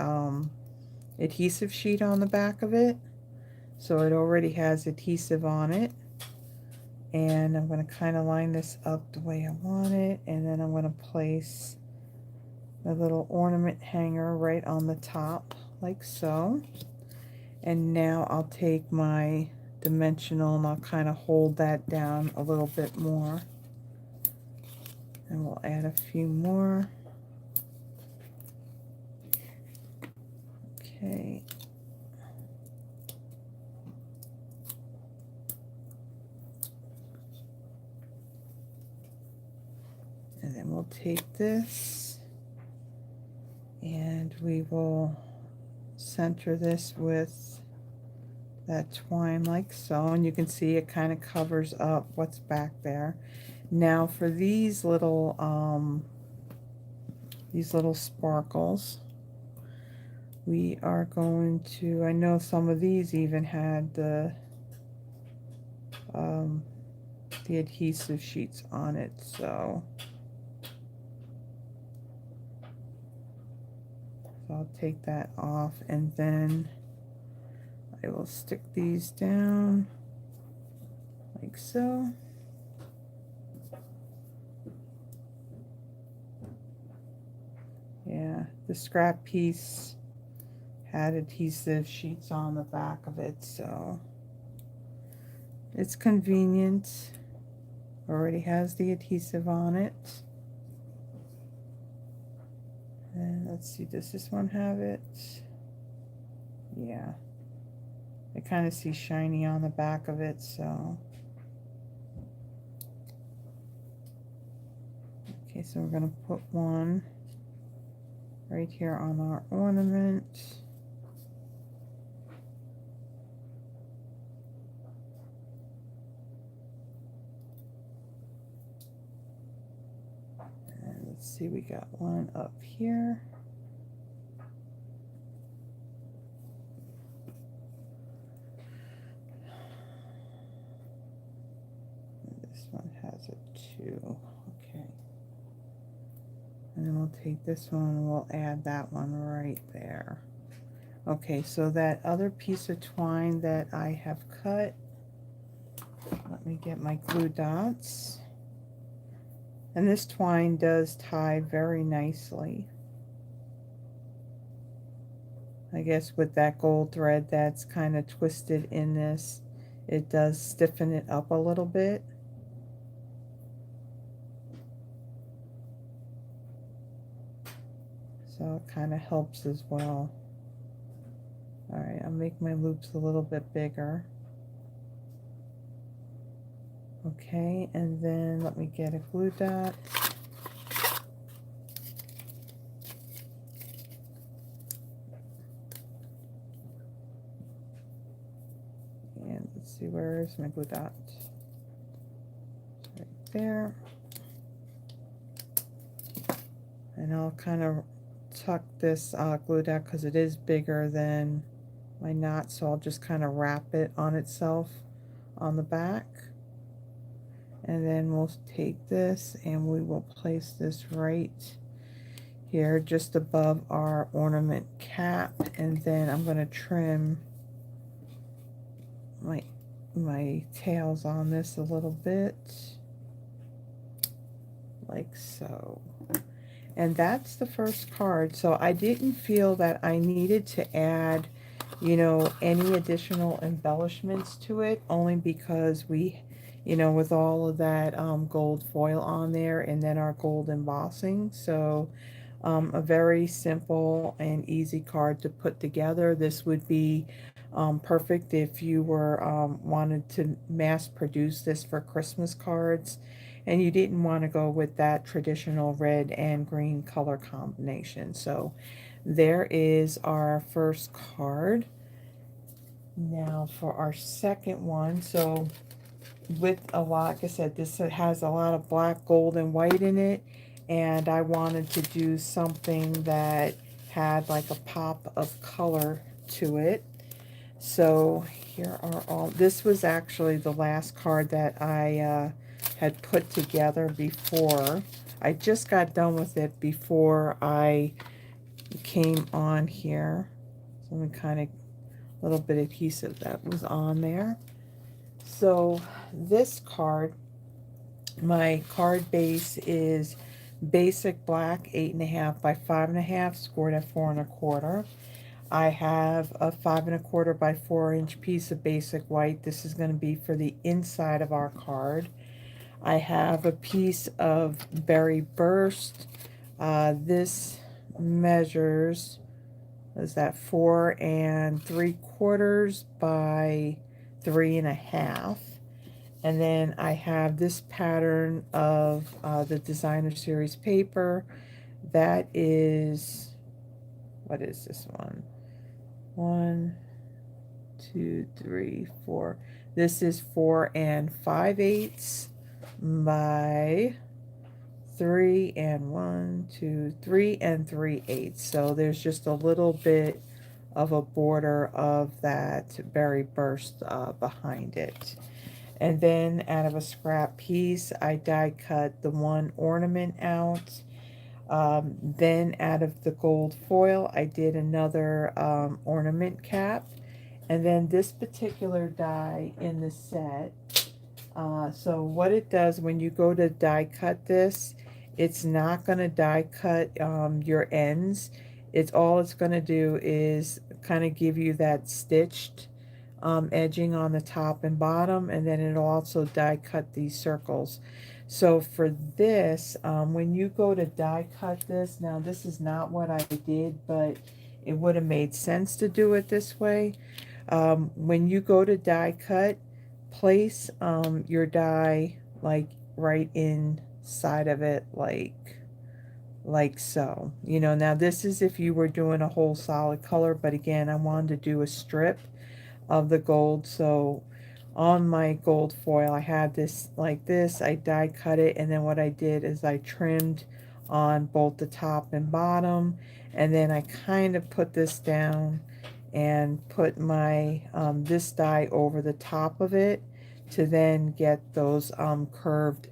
Speaker 1: adhesive sheet on the back of it. So it already has adhesive on it. And I'm going to kind of line this up the way I want it, and then I'm going to place my little ornament hanger right on the top, like so. And now I'll take my dimensional and I'll kind of hold that down a little bit more. And we'll add a few more. Okay. And then we'll take this and we will center this with that twine like so, and you can see it kind of covers up what's back there. Now for these little sparkles, we are going to, I know some of these even had the adhesive sheets on it, so I'll take that off, and then I will stick these down like so. Yeah, the scrap piece had adhesive sheets on the back of it, so it's convenient. Already has the adhesive on it. And let's see, does this one have it? Yeah, I kind of see shiny on the back of it, so. Okay, so we're going to put one right here on our ornament. And let's see, we got one up here. This one has a 2. Okay. And then we'll take this one and we'll add that one right there. Okay, so that other piece of twine that I have cut, let me get my glue dots. And this twine does tie very nicely. I guess with that gold thread that's kind of twisted in this, it does stiffen it up a little bit. So it kind of helps as well. Alright, I'll make my loops a little bit bigger. Okay, and then let me get a glue dot. And let's see, where is my glue dot? Right there. And I'll kind of tuck this glue dot because it is bigger than my knot, so I'll just kind of wrap it on itself on the back. And then we'll take this and we will place this right here just above our ornament cap, and then I'm going to trim my tails on this a little bit like so. And that's the first card. So I didn't feel that I needed to add, you know, any additional embellishments to it, only because we, you know, with all of that gold foil on there and then our gold embossing. So a very simple and easy card to put together. This would be perfect if you were wanted to mass produce this for Christmas cards and you didn't want to go with that traditional red and green color combination. So there is our first card. Now for our second one, so with a lot, like I said, this has a lot of black, gold, and white in it, and I wanted to do something that had like a pop of color to it. So here are all, this was actually the last card that I had put together before. I just got done with it before I came on here. Some kind of little bit of adhesive that was on there. So this card, my card base is basic black 8.5 by 5.5, scored at 4 1/4. I have a 5 1/4 by 4 inch piece of basic white. This is going to be for the inside of our card. I have a piece of berry burst. This measures, is that 4 3/4 by 3.5. And then I have this pattern of the designer series paper. That is, what is this one? 1, 2, 3, 4. This is 4 5/8 by 3 1, 2, 3 3/8. So there's just a little bit of a border of that berry burst behind it. And then out of a scrap piece, I die cut the one ornament out. Then out of the gold foil, I did another ornament cap. And then this particular die in the set, so what it does when you go to die cut this, it's not going to die cut your ends. All it's going to do is kind of give you that stitched edging on the top and bottom, and then it'll also die cut these circles. So for this, when you go to die cut this, now this is not what I did, but it would have made sense to do it this way. When you go to die cut, place your die like right inside of it, like so. You know, now this is if you were doing a whole solid color, but again, I wanted to do a strip of the gold. So on my gold foil, I had this like this. I die cut it, and then what I did is I trimmed on both the top and bottom, and then I kind of put this down and put my this die over the top of it to then get those curved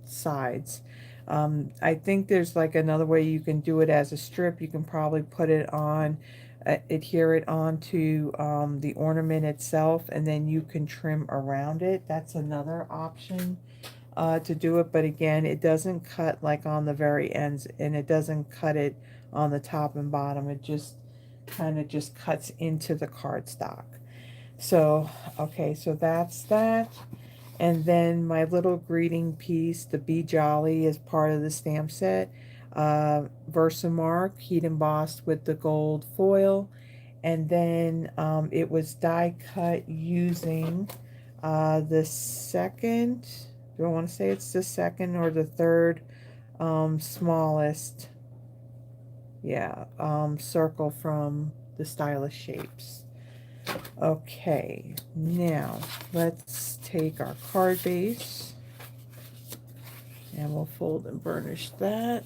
Speaker 1: sides. I think there's like another way you can do it as a strip. You can probably put it on, adhere it onto the ornament itself, and then you can trim around it. That's another option to do it. But again, it doesn't cut like on the very ends, and it doesn't cut it on the top and bottom. It just kind of just cuts into the cardstock. So, okay, so that's that. And then my little greeting piece, the Be Jolly, is part of the stamp set. Versamark, heat embossed with the gold foil. And then it was die cut using the second, do I want to say it's the second or the third smallest, yeah, circle from the Stylish Shapes. Okay, now let's take our card base and we'll fold and burnish that.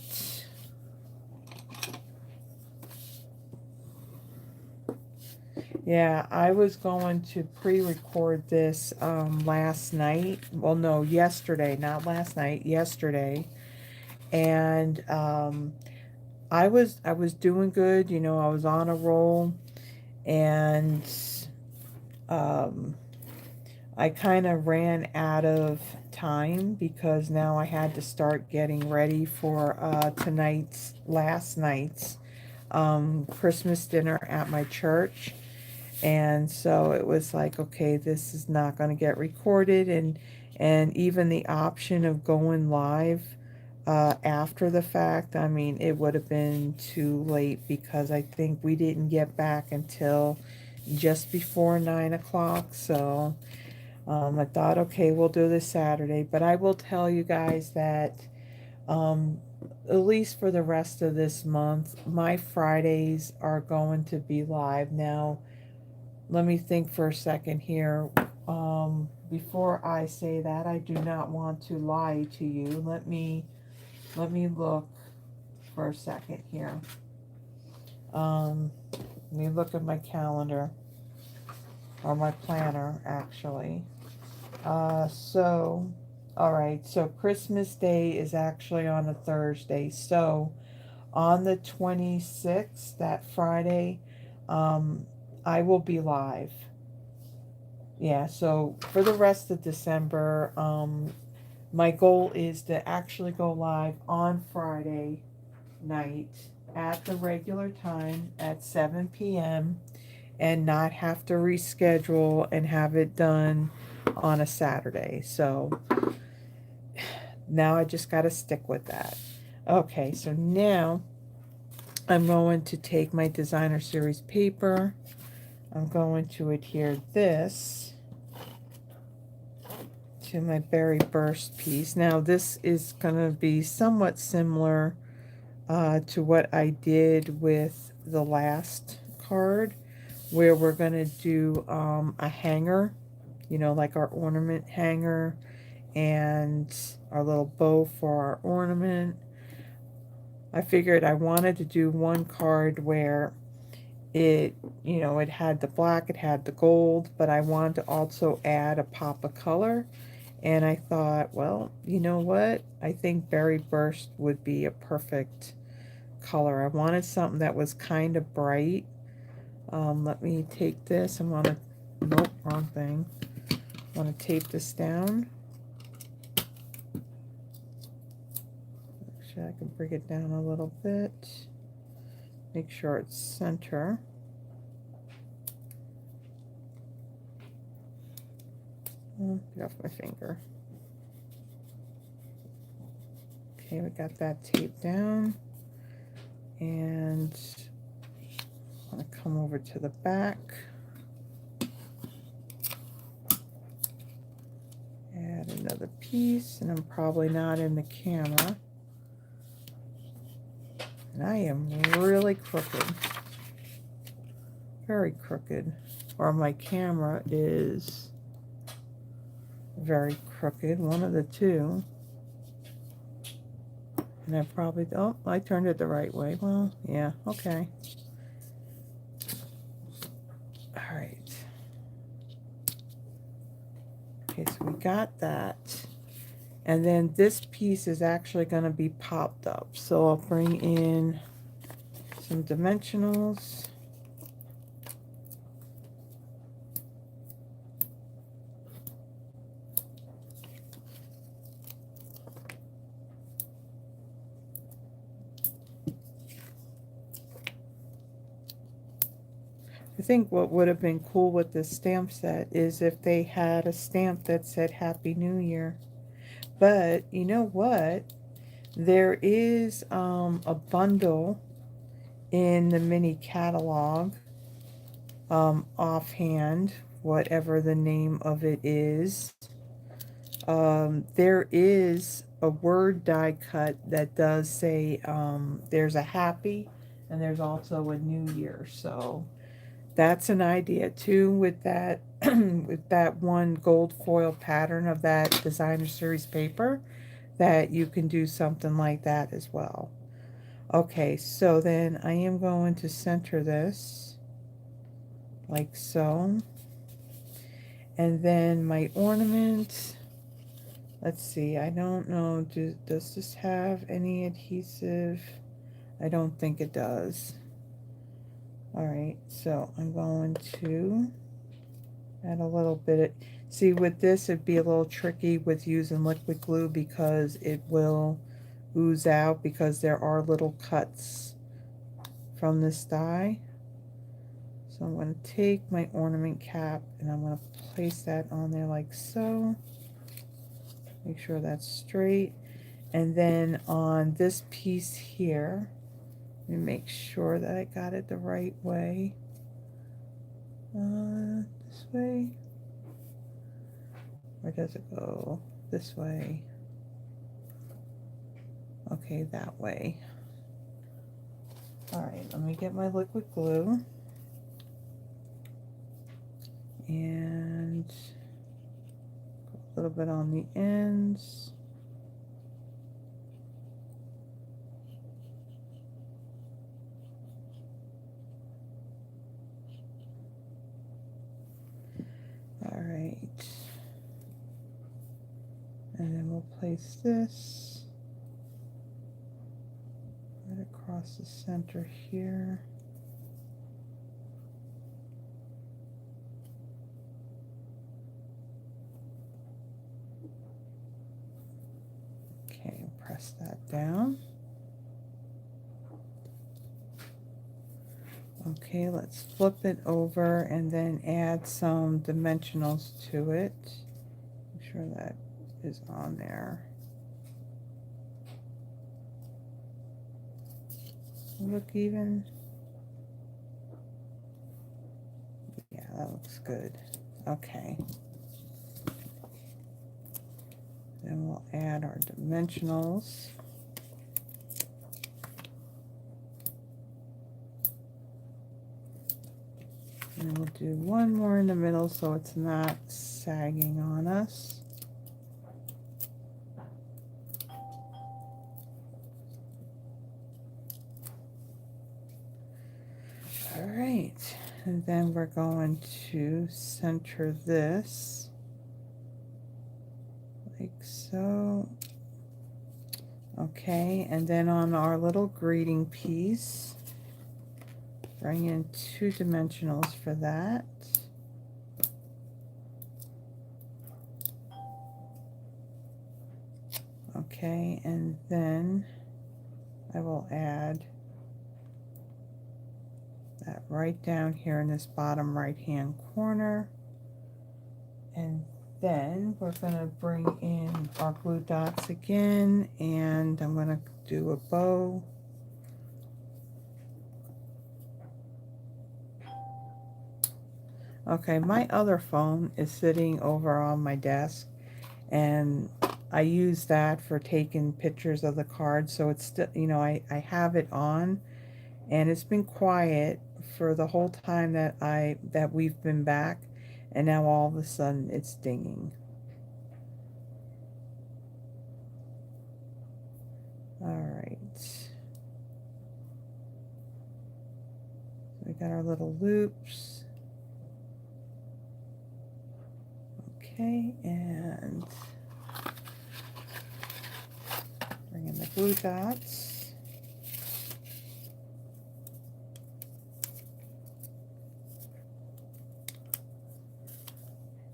Speaker 1: Yeah, I was going to pre-record this last night. Well, no, yesterday, not last night, yesterday. And I was doing good, you know, I was on a roll, and I kind of ran out of time because now I had to start getting ready for last night's Christmas dinner at my church. And so it was like, okay, this is not going to get recorded, and even the option of going live after the fact, I mean, it would have been too late because I think we didn't get back until just before 9 o'clock. So I thought, okay, we'll do this Saturday. But I will tell you guys that at least for the rest of this month, my Fridays are going to be live. Now, let me think for a second here. Before I say that, I do not want to lie to you. Let me look for a second here. Let me look at my calendar, or my planner, actually. So, all right, so Christmas Day is actually on a Thursday. So, on the 26th, that Friday, I will be live. Yeah, so for the rest of December, my goal is to actually go live on Friday night at the regular time at 7 p.m. and not have to reschedule and have it done on a Saturday. So now I just got to stick with that. Okay, so now I'm going to take my designer series paper. I'm going to adhere this to my Berry Burst piece. Now this is going to be somewhat similar to what I did with the last card, where we're going to do a hanger, you know, like our ornament hanger, and our little bow for our ornament. I figured I wanted to do one card where it, you know, it had the black, it had the gold, but I wanted to also add a pop of color. And I thought, well, you know what? I think Berry Burst would be a perfect color. I wanted something that was kind of bright. Let me take this. I'm gonna, nope, wrong thing. I want to tape this down. Actually, I can bring it down a little bit. Make sure it's center. Get off my finger. Okay, we got that taped down. And going to come over to the back. Add another piece, and I'm probably not in the camera. And I am really crooked. Very crooked. Or my camera is very crooked. One of the two. And I probably, oh, I turned it the right way. Well, yeah, okay. All right. Okay, so we got that. And then this piece is actually going to be popped up. So I'll bring in some dimensionals. I think what would have been cool with this stamp set is if they had a stamp that said Happy New Year. But you know what? There is a bundle in the mini catalog, offhand, whatever the name of it is. There is a word die cut that does say there's a happy and there's also a New Year. So that's an idea too with that with that one gold foil pattern of that designer series paper, that you can do something like that as well. Okay, so then I am going to center this like so. And then my ornament, let's see, I don't know, does this have any adhesive? I don't think it does. Alright, so I'm going to add a little bit. See, with this, it'd be a little tricky with using liquid glue because it will ooze out because there are little cuts from this die. So I'm going to take my ornament cap and I'm going to place that on there like so. Make sure that's straight. And then on this piece here, let me make sure that I got it the right way. This way. Or does it go this way? Okay, that way. Alright, let me get my liquid glue. And a little bit on the ends. Alright. And then we'll place this right across the center here. Okay, press that down. Okay, let's flip it over and then add some dimensionals to it. Make sure that is on there. Look even. Yeah, that looks good. Okay. Then we'll add our dimensionals. And we'll do one more in the middle so it's not sagging on us. All right, and then we're going to center this like so. Okay, and then on our little greeting piece, bring in 2 dimensionals for that. Okay, and then I will add that right down here in this bottom right hand corner. And then we're going to bring in our glue dots again, and I'm going to do a bow. Okay, my other phone is sitting over on my desk, and I use that for taking pictures of the cards, so it's still, you know, I have it on, and it's been quiet for the whole time that we've been back, and now all of a sudden it's dinging. All right. We got our little loops. Okay, and bring in the glue dots.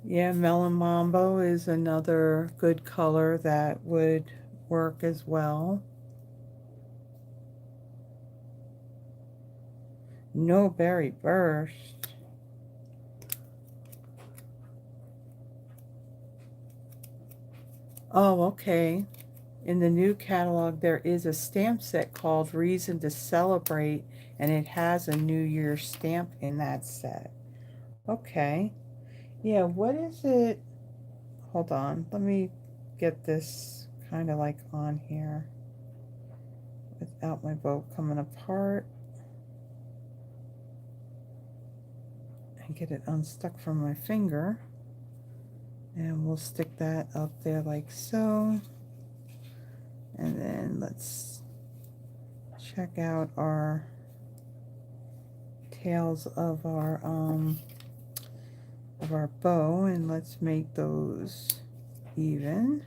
Speaker 1: Yeah, Melon Mambo is another good color that would work as well. No Berry Burst. Oh, okay. In the new catalog, there is a stamp set called Reason to Celebrate, and it has a New Year's stamp in that set. Okay. Yeah, what is it? Hold on. Let me get this kind of like on here without my boat coming apart. And get it unstuck from my finger. And we'll stick that up there like so. And then let's check out our tails of our bow, and let's make those even.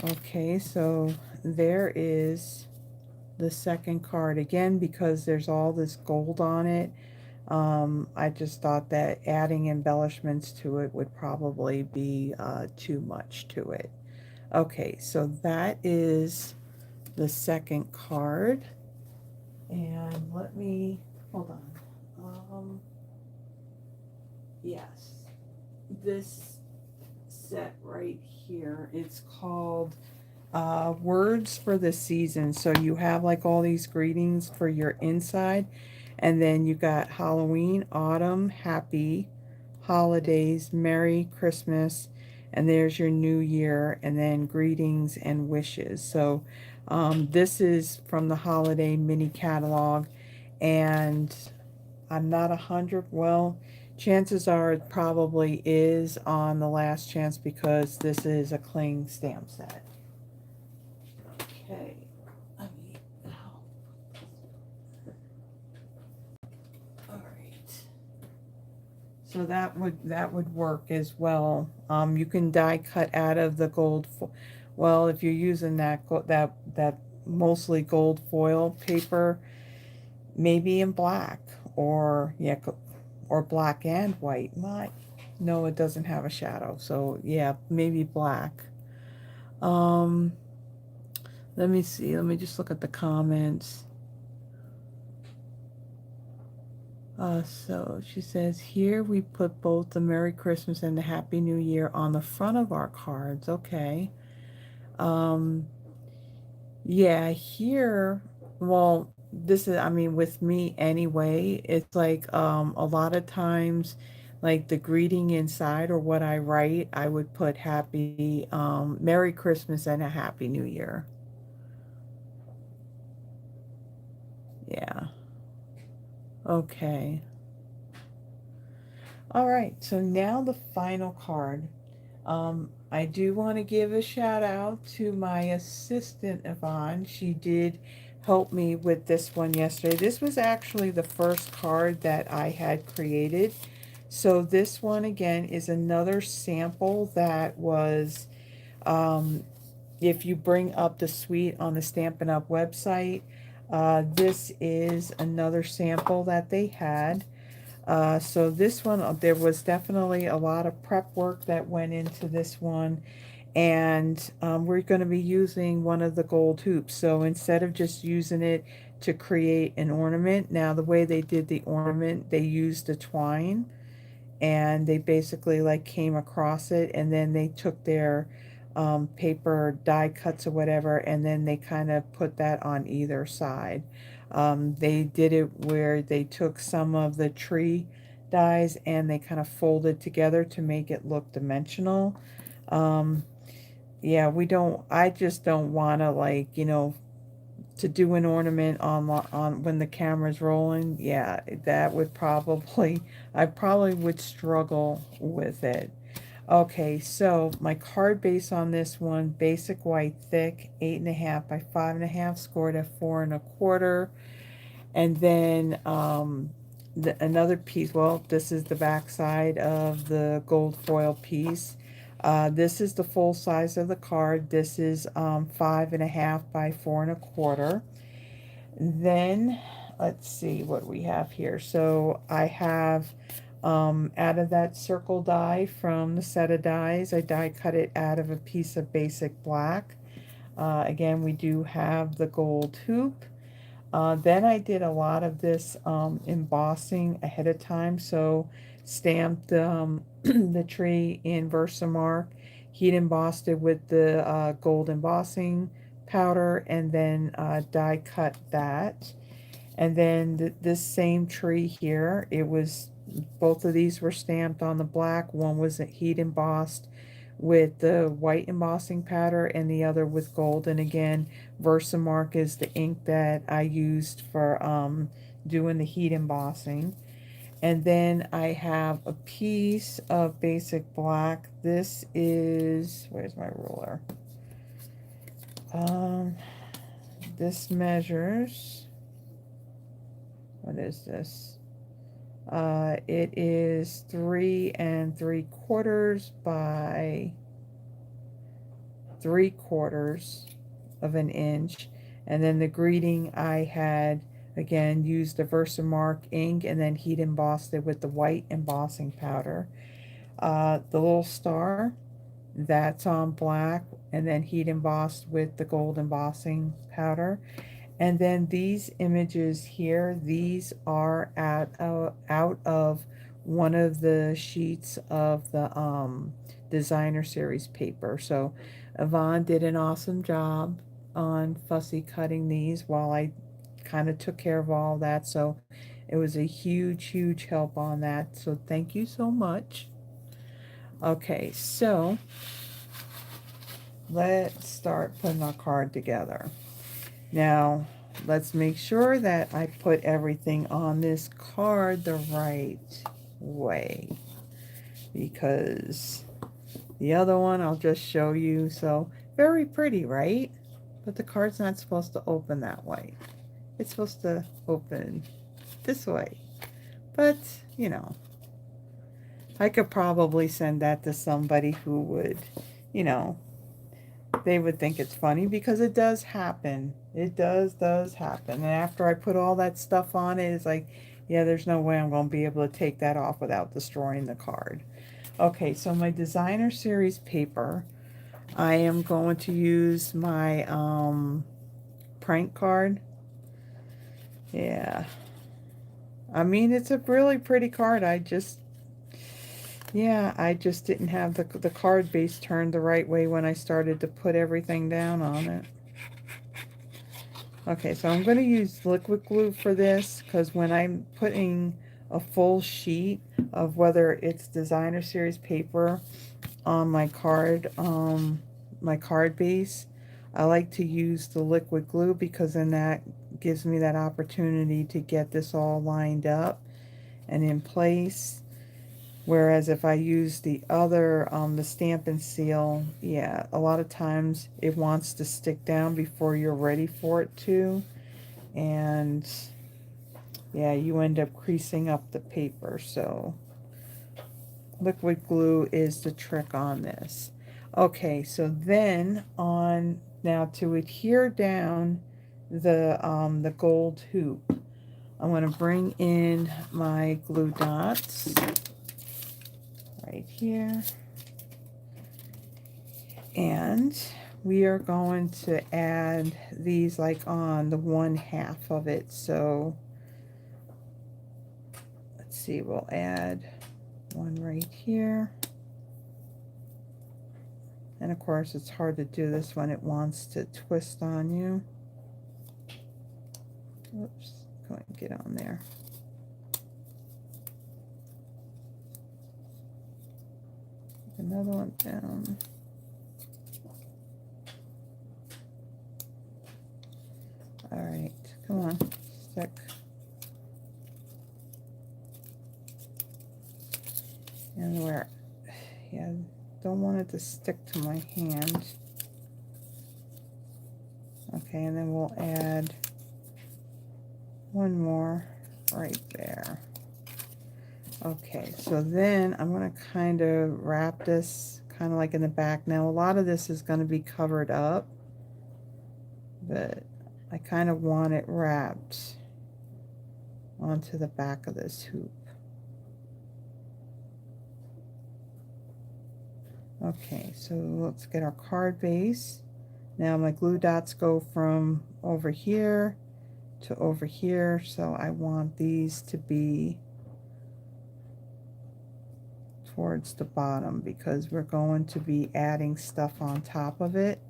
Speaker 1: Okay, so there is the second card again. Because there's all this gold on it, I just thought that adding embellishments to it would probably be too much to it. Okay, so that is the second card. And let me, hold on. Yes, this set right here, it's called Words for the Season. So you have like all these greetings for your inside, and then you got Halloween, Autumn, Happy Holidays, Merry Christmas, and there's your New Year, and then greetings and wishes. So this is from the holiday mini catalog, and I'm not 100, well, chances are it probably is on the last chance because this is a cling stamp set. Okay, let me, all right. So that would work as well. You can die cut out of the gold, well, if you're using that mostly gold foil paper, maybe in black, or yeah, or black and white. No, it doesn't have a shadow, so yeah, maybe black. Um, let me see. Let me just look at the comments. So she says, here we put both the Merry Christmas and the Happy New Year on the front of our cards. Okay. Um, yeah, here, well, this is, I mean, with me anyway, it's like a lot of times, like the greeting inside or what I write, I would put happy, Merry Christmas and a Happy New Year. Yeah. Okay. All right, so now the final card. I do want to give a shout out to my assistant, Yvonne. She did help me with this one yesterday. This was actually the first card that I had created. So this one, again, is another sample that was, if you bring up the suite on the Stampin' Up! Website, this is another sample that they had. So this one, there was definitely a lot of prep work that went into this one. And we're going to be using one of the gold hoops. So instead of just using it to create an ornament, now the way they did the ornament, they used a twine. And they basically like came across it, and then they took their paper die cuts or whatever, and then they kind of put that on either side. They did it where they took some of the tree dies, and they kind of folded together to make it look dimensional. Um, yeah, I just don't want to, like, to do an ornament on when the camera's rolling. Yeah, that would probably, I probably would struggle with it. Okay, so my card base on this one, basic white thick, 8.5 by 5.5, scored at 4.25. And then another piece, well, this is the back side of the gold foil piece. This is the full size of the card. This is 5.5 by 4.25. Then let's see what we have here. So I have out of that circle die from the set of dies, I die cut it out of a piece of basic black. Again, we do have the gold hoop. Then I did a lot of this embossing ahead of time. So stamped the tree in Versamark, heat embossed it with the gold embossing powder, and then die cut that. And then this same tree here, both of these were stamped on the black. One was heat embossed with the white embossing powder, and the other with gold. And again, Versamark is the ink that I used for doing the heat embossing. And then I have a piece of basic black. This is, where's my ruler? This measures, what is this? It is 3 3/4 by 3/4 of an inch. And then the greeting, I had again used the Versamark ink and then heat embossed it with the white embossing powder. The little star, that's on black and then heat embossed with the gold embossing powder. And then these images here, these are out of one of the sheets of the designer series paper. So Yvonne did an awesome job on fussy cutting these while I kind of took care of all that. So it was a huge help on that. So thank you so much. Okay, so let's start putting our card together. Now, let's make sure that I put everything on this card the right way, because the other one I'll just show you. So, very pretty, right? But the card's not supposed to open that way. It's supposed to open this way. But, I could probably send that to somebody who would, they would think it's funny, because it does happen. It does happen. And after I put all that stuff on it, it's like, yeah, there's no way I'm going to be able to take that off without destroying the card. Okay, so my designer series paper, I am going to use my prank card. Yeah. I mean, it's a really pretty card. I just didn't have the card base turned the right way when I started to put everything down on it. Okay, so I'm going to use liquid glue for this, because when I'm putting a full sheet of whether it's designer series paper on my card base, I like to use the liquid glue, because then that gives me that opportunity to get this all lined up and in place. Whereas if I use the other, the Stampin' Seal, yeah, a lot of times it wants to stick down before you're ready for it to. And yeah, you end up creasing up the paper. So liquid glue is the trick on this. Okay, so then now to adhere down the gold hoop, I'm going to bring in my glue dots right here, and we are going to add these like on the 1/2 of it. So let's see, we'll add one right here, and of course it's hard to do this when it wants to twist on you. Oops, go ahead and get on there. other one down. All right, come on, stick. And where? Yeah, don't want it to stick to my hand. Okay, and then we'll add one more right there. Okay, so then I'm going to kind of wrap this kind of like in the back. Now, a lot of this is going to be covered up, but I kind of want it wrapped onto the back of this hoop. Okay, so let's get our card base. Now my glue dots go from over here to over here, so I want these to be towards the bottom because we're going to be adding stuff on top of it.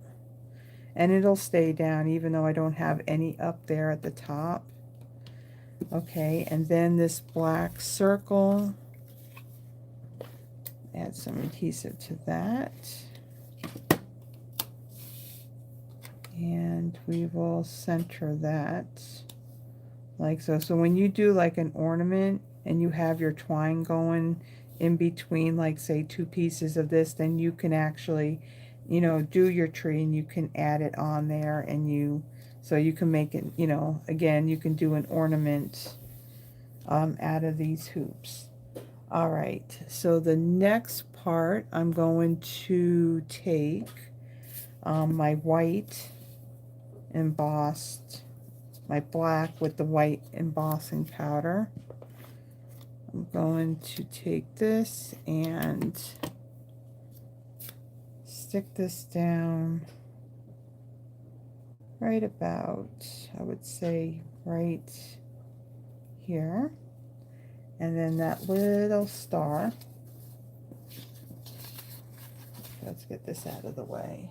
Speaker 1: And it'll stay down even though I don't have any up there at the top. Okay, and then this black circle, add some adhesive to that. And we will center that like so. So when you do like an ornament and you have your twine going in between, like say 2 pieces of this, then you can actually, you know, do your tree and you can add it on there, and so you can make it, you know, again, you can do an ornament out of these hoops. All right, so the next part, I'm going to take my white embossed, my black with the white embossing powder. I'm going to take this and stick this down right about, I would say, right here. And then that little star, let's get this out of the way.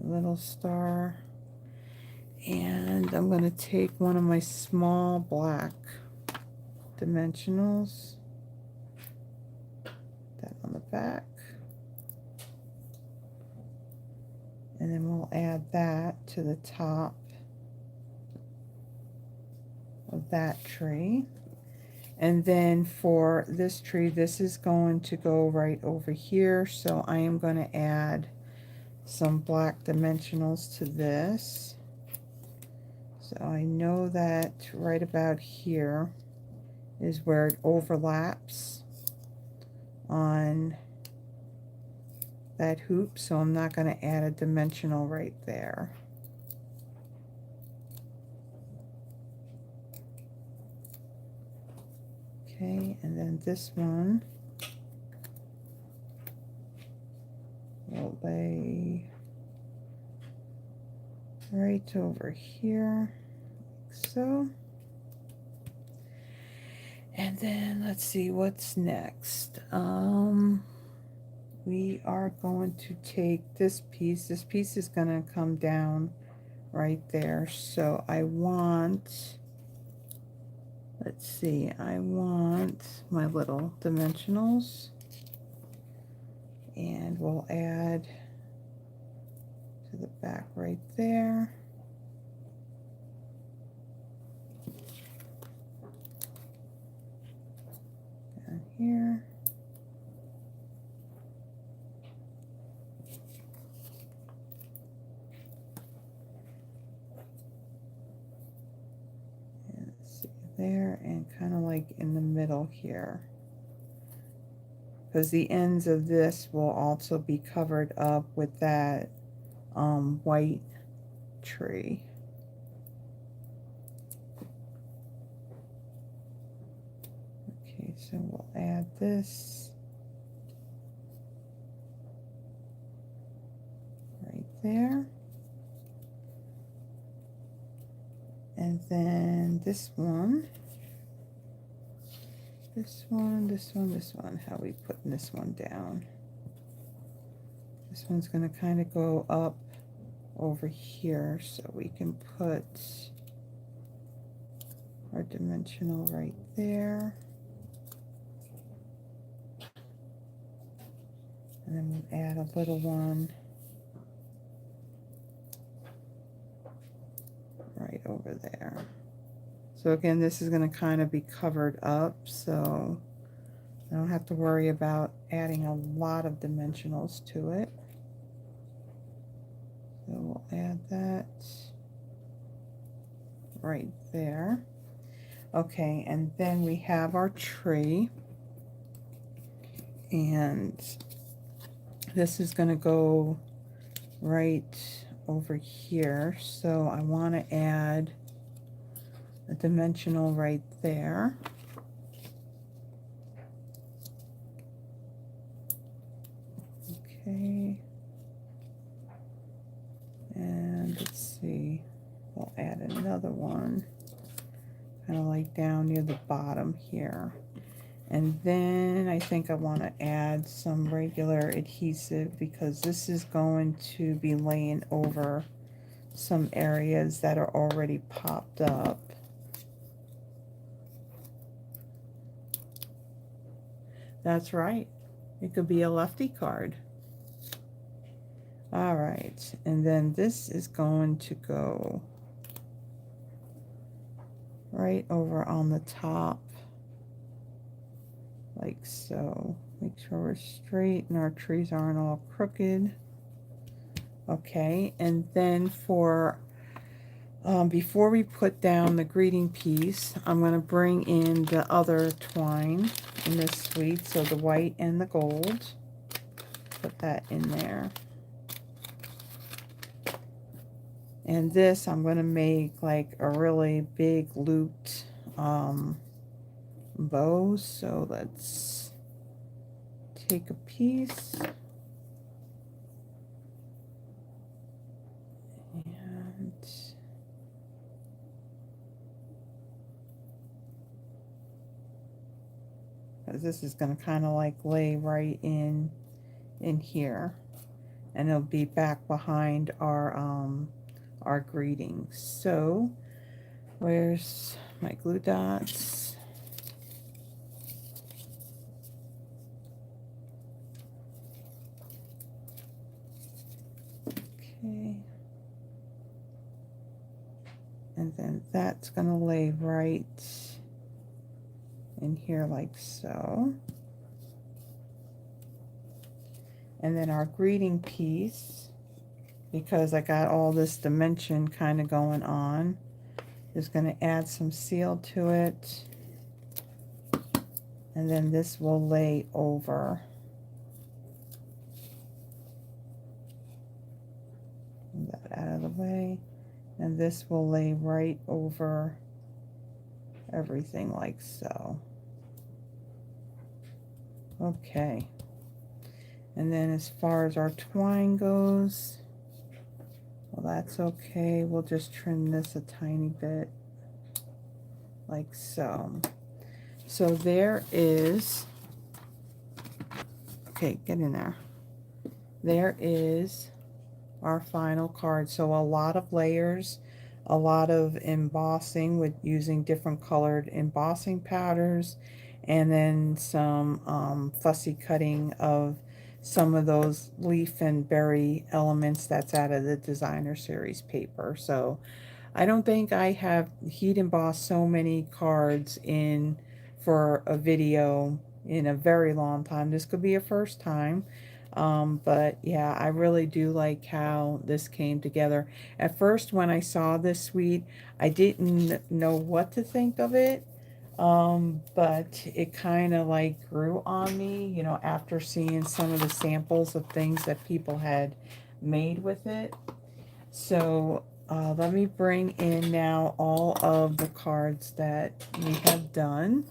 Speaker 1: Little star, and I'm going to take one of my small black dimensionals, that on the back, and then we'll add that to the top of that tree. And then for this tree, this is going to go right over here, so I am going to add some black dimensionals to this. So I know that right about here is where it overlaps on that hoop, so I'm not going to add a dimensional right there. Okay, and then this one will lay right over here, like so. And then let's see what's next. We are going to take this piece. This piece is going to come down right there. So I want, let's see, I want my little dimensionals, and we'll add to the back right there. Down here. And let's see, there, and kind of like in the middle here, because the ends of this will also be covered up with that white tree. Okay, so we'll add this right there. And then this one, this one, this one, this one. How are we putting this one down? This one's going to kind of go up over here, so we can put our dimensional right there. And then we'll add a little one right over there. So again, this is going to kind of be covered up, so I don't have to worry about adding a lot of dimensionals to it. So we'll add that right there. Okay, and then we have our tree, and this is going to go right over here, so I want to add a dimensional right there. Okay, and let's see, we'll add another one kind of like down near the bottom here. And then I think I want to add some regular adhesive because this is going to be laying over some areas that are already popped up. That's right. It could be a lefty card. All right. And then this is going to go right over on the top like so. Make sure we're straight and our trees aren't all crooked. Okay, and then for before we put down the greeting piece, I'm going to bring in the other twine in this suite, so the white and the gold. Put that in there. And this I'm going to make like a really big looped bow. So let's take a piece. And this is going to kind of like lay right in here, and it'll be back behind our greetings. So where's my glue dots? Okay, and then that's going to lay right in here like so. And then our greeting piece, because I got all this dimension kind of going on, is going to add some seal to it. And then this will lay over. Move that out of the way. And this will lay right over everything like so. Okay. And then as far as our twine goes, well, that's okay. We'll just trim this a tiny bit like so. So there is, okay, get in there. There is our final card. So a lot of layers, a lot of embossing with using different colored embossing powders, and then some fussy cutting of some of those leaf and berry elements that's out of the designer series paper. So I don't think I have heat embossed so many cards in for a video in a very long time. This could be a first time. But yeah, I really do like how this came together. At first, when I saw this suite, I didn't know what to think of it. But it kind of like grew on me, you know, after seeing some of the samples of things that people had made with it. So let me bring in now all of the cards that we have done.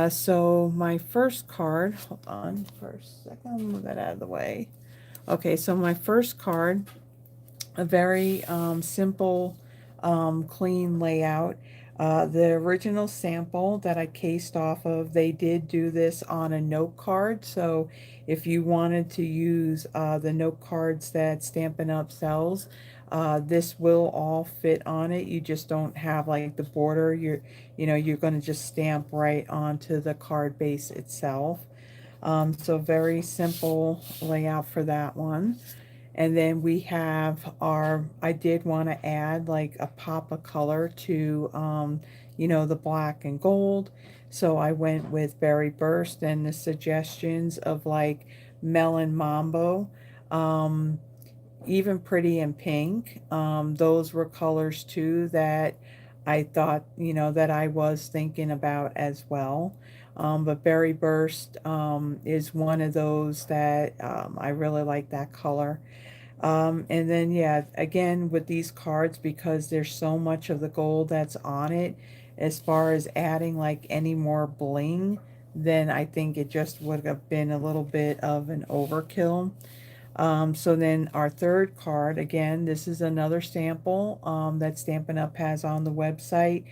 Speaker 1: So my first card, hold on for a second, move that out of the way. Okay, so my first card, a very simple, clean layout. The original sample that I cased off of, they did do this on a note card. So if you wanted to use the note cards that Stampin' Up! Sells, this will all fit on it. You just don't have like the border. You're going to just stamp right onto the card base itself. So very simple layout for that one. And then we have I did want to add like a pop of color to, the black and gold. So I went with Berry Burst and the suggestions of like Melon Mambo, um, even Pretty in Pink. Those were colors too that I thought, that I was thinking about as well. But Berry Burst is one of those that I really like that color. And then, yeah, again, with these cards, because there's so much of the gold that's on it, as far as adding like any more bling, then I think it just would have been a little bit of an overkill. So then our third card, again, this is another sample that Stampin' Up! Has on the website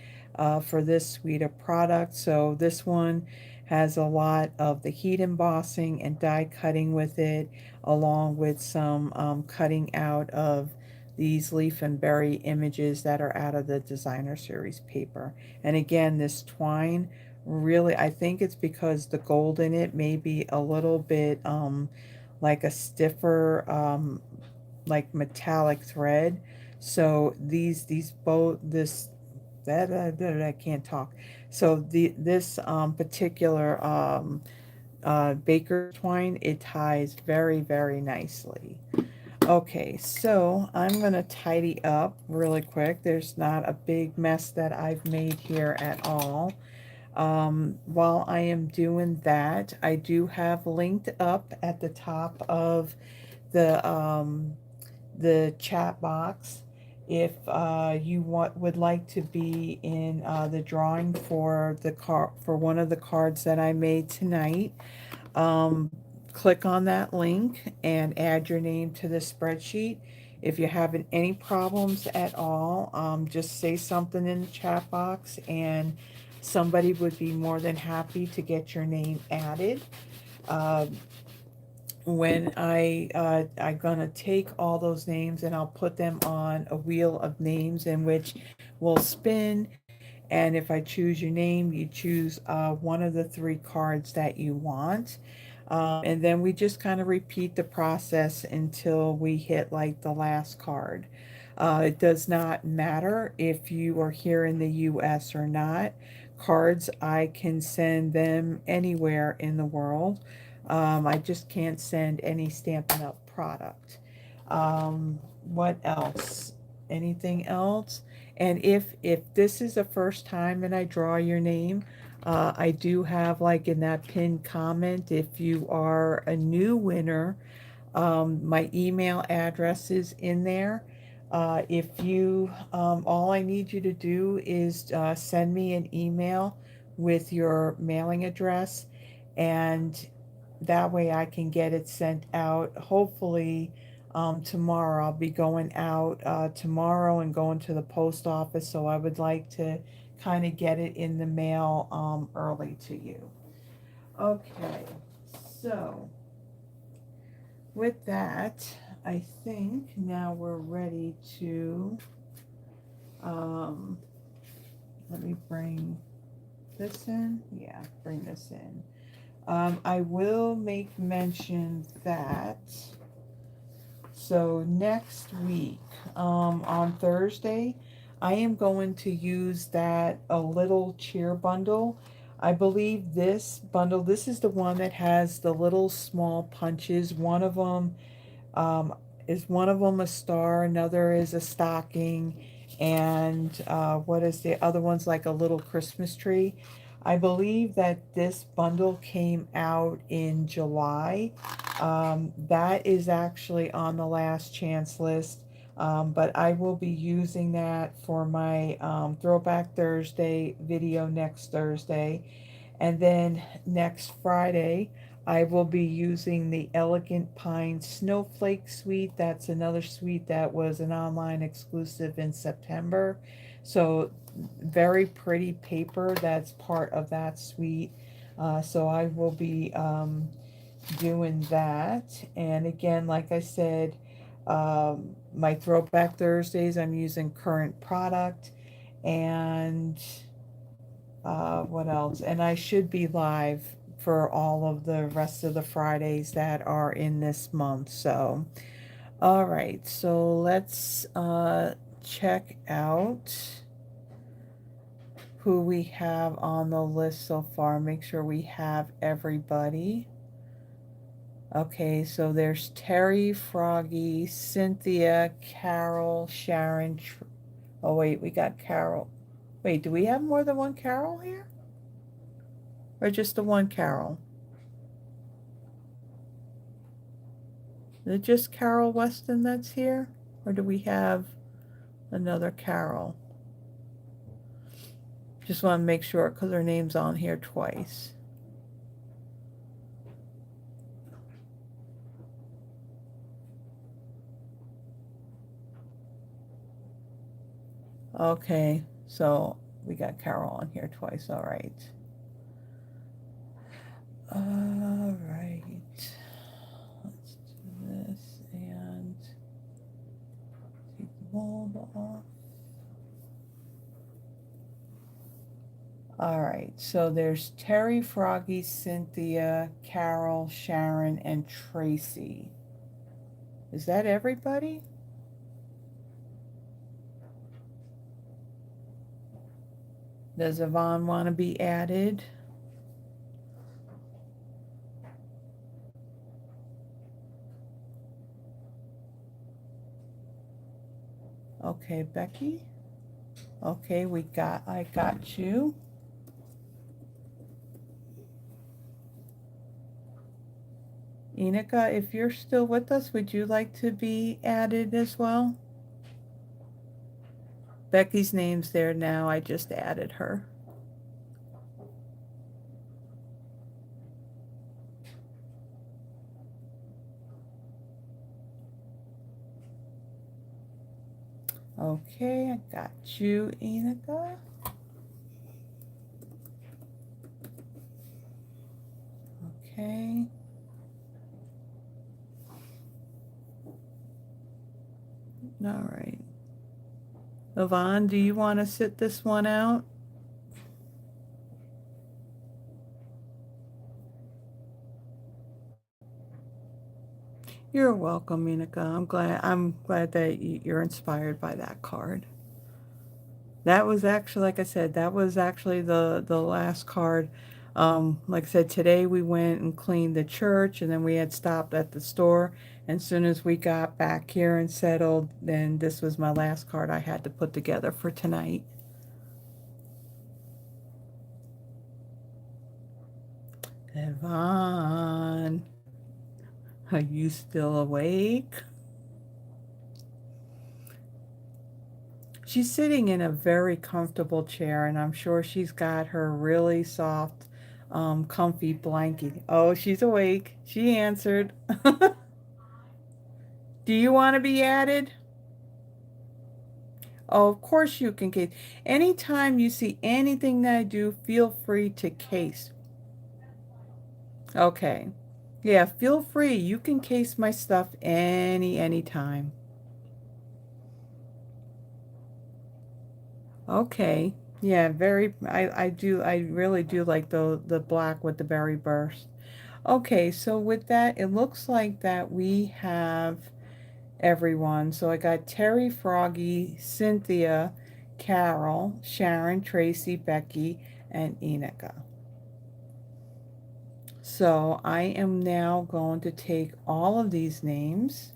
Speaker 1: for this suite of products. So this one has a lot of the heat embossing and die cutting with it, along with some cutting out of these leaf and berry images that are out of the designer series paper. And again, this twine, really, I think it's because the gold in it may be a little bit like a stiffer, like metallic thread. So these both this that I can't talk. So this particular baker's twine, it ties very nicely. Okay, so I'm gonna tidy up really quick. There's not a big mess that I've made here at all. While I am doing that, I do have linked up at the top of the um, the chat box if you would like to be in the drawing for for one of the cards that I made tonight. Um, Click on that link and add your name to the spreadsheet. If you're having any problems at all, just say something in the chat box and somebody would be more than happy to get your name added. Um, when I'm gonna take all those names and I'll put them on a wheel of names in which we'll spin, and if I choose your name, you choose one of the three cards that you want. And then we just kind of repeat the process until we hit like the last card. It does not matter if you are here in the US or not. Cards, I can send them anywhere in the world. I just can't send any Stampin' Up! Product. What else? Anything else? And if this is the first time and I draw your name, I do have like in that pinned comment, if you are a new winner, my email address is in there. All I need you to do is send me an email with your mailing address, and that way I can get it sent out. Hopefully, tomorrow. I'll be going out tomorrow and going to the post office, so I would like to kind of get it in the mail early to you. Okay, so with that, I think now we're ready to, um, let me bring this in. Yeah, bring this in. I will make mention that, so next week, on Thursday, I am going to use that a little cheer bundle. I believe this is the one that has the little small punches. Um, one of them a star, another is a stocking, and what is the other one's like a little Christmas tree. I believe that this bundle came out in July. That is actually on the last chance list, but I will be using that for my Throwback Thursday video next Thursday. And then next Friday, I will be using the Elegant Pine Snowflake Suite. That's another suite that was an online exclusive in September. So very pretty paper that's part of that suite. So I will be doing that. And again, like I said, my Throwback Thursdays, I'm using current product. And what else? And I should be live for all of the rest of the Fridays that are in this month. So, all right, so let's check out who we have on the list so far. Make sure we have everybody. Okay, so there's Terry, Froggy, Cynthia, Carol, Sharon. Oh, wait, we got Carol. Wait, do we have more than one Carol here? Or just the one Carol? Is it just Carol Weston that's here? Or do we have another Carol? Just want to make sure because her name's on here twice. Okay, so we got Carol on here twice. All right. All right. Let's do this and take the bulb off. All right, so there's Terry, Froggy, Cynthia, Carol, Sharon, and Tracy. Is that everybody? Does Yvonne want to be added? Okay, Becky. Okay, I got you. Enika, if you're still with us, would you like to be added as well? Becky's name's there now. I just added her. Okay, I got you, Enika. Okay. All right. Yvonne, do you want to sit this one out? You're welcome, Enika. I'm glad that you're inspired by that card. That was actually, like I said, that was actually the last card. Like I said, today we went and cleaned the church, and then we had stopped at the store. And as soon as we got back here and settled, then this was my last card I had to put together for tonight. Yvonne, are you still awake? She's sitting in a very comfortable chair, and I'm sure she's got her really soft, comfy blanket. Oh, she's awake. She answered. Do you want to be added? Oh, of course you can case. Anytime you see anything that I do, feel free to case. Okay. Yeah, feel free. You can case my stuff anytime. Okay. Yeah, I really do like the black with the berry burst. Okay, so with that, it looks like that we have everyone. So I got Terry, Froggy, Cynthia, Carol, Sharon, Tracy, Becky, and Enika. So I am now going to take all of these names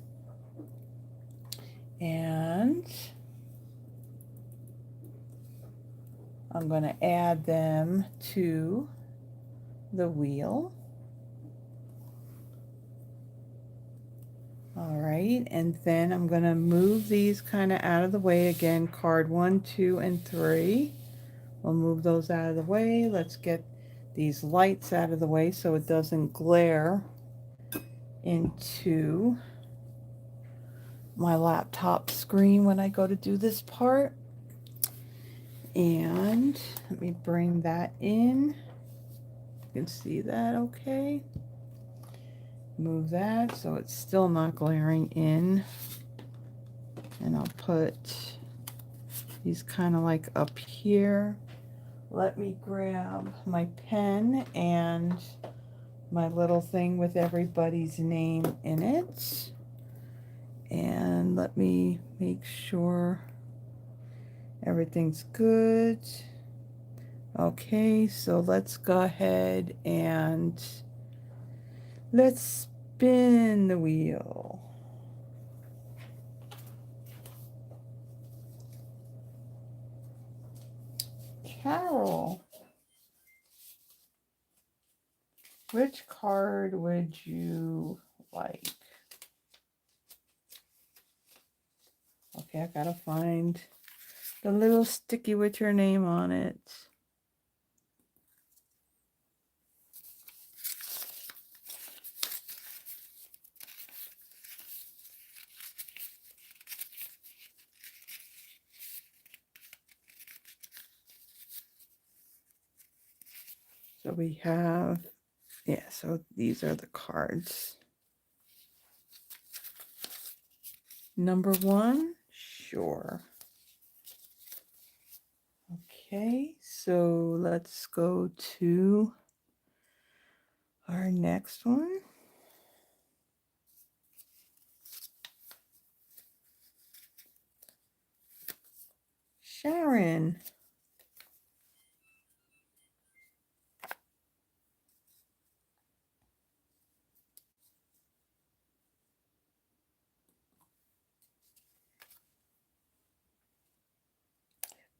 Speaker 1: and I'm going to add them to the wheel. All right, and then I'm going to move these kind of out of the way again. Card 1, 2, and 3. We'll move those out of the way. Let's get these lights out of the way so it doesn't glare into my laptop screen when I go to do this part. And let me bring that in. You can see that okay. Move that so it's still not glaring in. And I'll put these kind of like up here. Let me grab my pen and my little thing with everybody's name in it. And let me make sure everything's good. Okay, so let's go ahead and let's spin the wheel. Carol, which card would you like? Okay, I gotta find the little sticky with your name on it. So we have, yeah, so these are the cards. Number one, sure. Okay, so let's go to our next one. Sharon.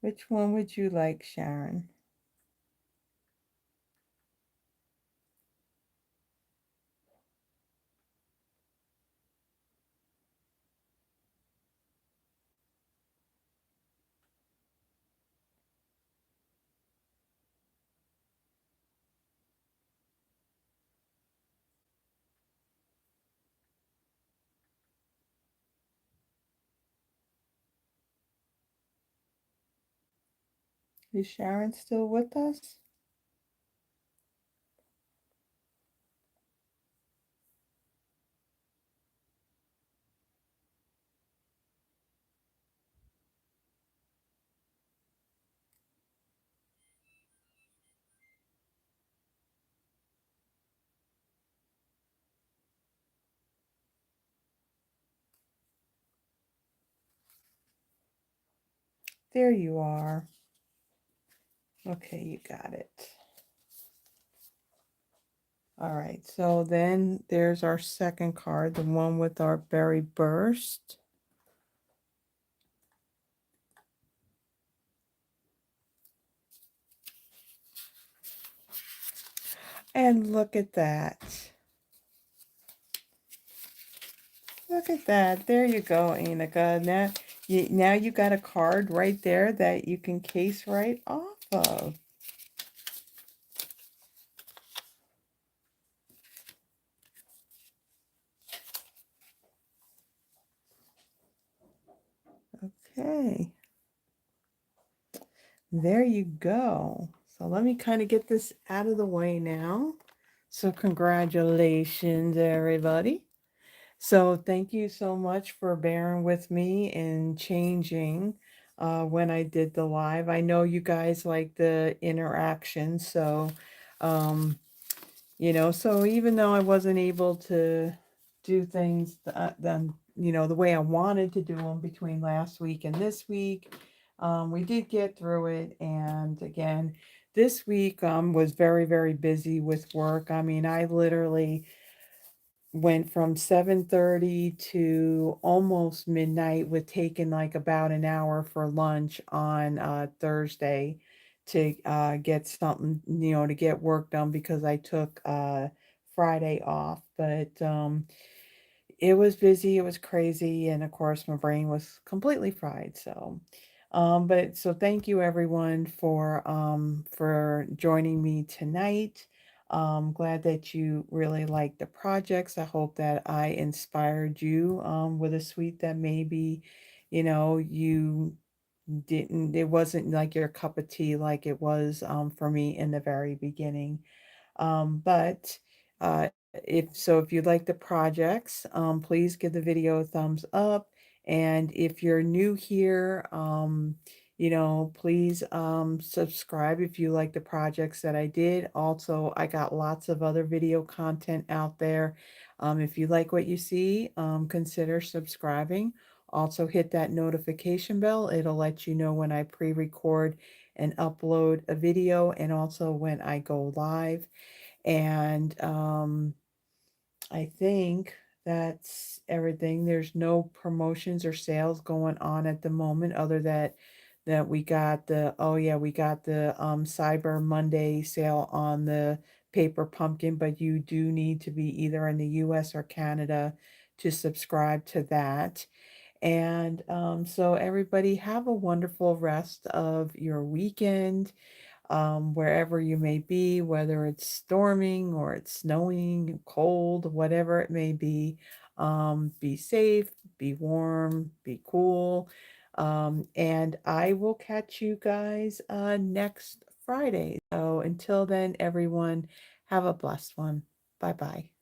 Speaker 1: Which one would you like, Sharon? Is Sharon still with us? There you are. Okay, you got it. All right, so then there's our second card, the one with our berry burst. And look at that. Look at that. There you go, Anika. Now you got a card right there that you can case right off of. Okay. There you go. So let me kind of get this out of the way now. So congratulations, everybody. So thank you so much for bearing with me and changing when I did the live. I know you guys like the interaction, so so even though I wasn't able to do things the way I wanted to do them between last week and this week, we did get through it. And again, this week was very, very busy with work. I mean, I literally went from 7:30 to almost midnight, with taking like about an hour for lunch on Thursday to get something, to get work done, because I took Friday off. But it was busy, it was crazy, and of course my brain was completely fried. So but so thank you everyone for joining me tonight. Glad that you really liked the projects. I hope that I inspired you with a suite that maybe you didn't, it wasn't like your cup of tea like it was for me in the very beginning. But if you like the projects, please give the video a thumbs up. And if you're new here, Please subscribe if you like the projects that I did. Also, I got lots of other video content out there. If you like what you see, consider subscribing. Also, hit that notification bell. It'll let you know when I pre-record and upload a video, and also when I go live. And I think that's everything. There's no promotions or sales going on at the moment, other that we got the, oh yeah, we got the Cyber Monday sale on the paper pumpkin, but you do need to be either in the US or Canada to subscribe to that. And so everybody have a wonderful rest of your weekend, wherever you may be, whether it's storming or it's snowing, cold, whatever it may be. Be safe, be warm, be cool. And I will catch you guys next Friday. So until then, everyone, have a blessed one. Bye bye.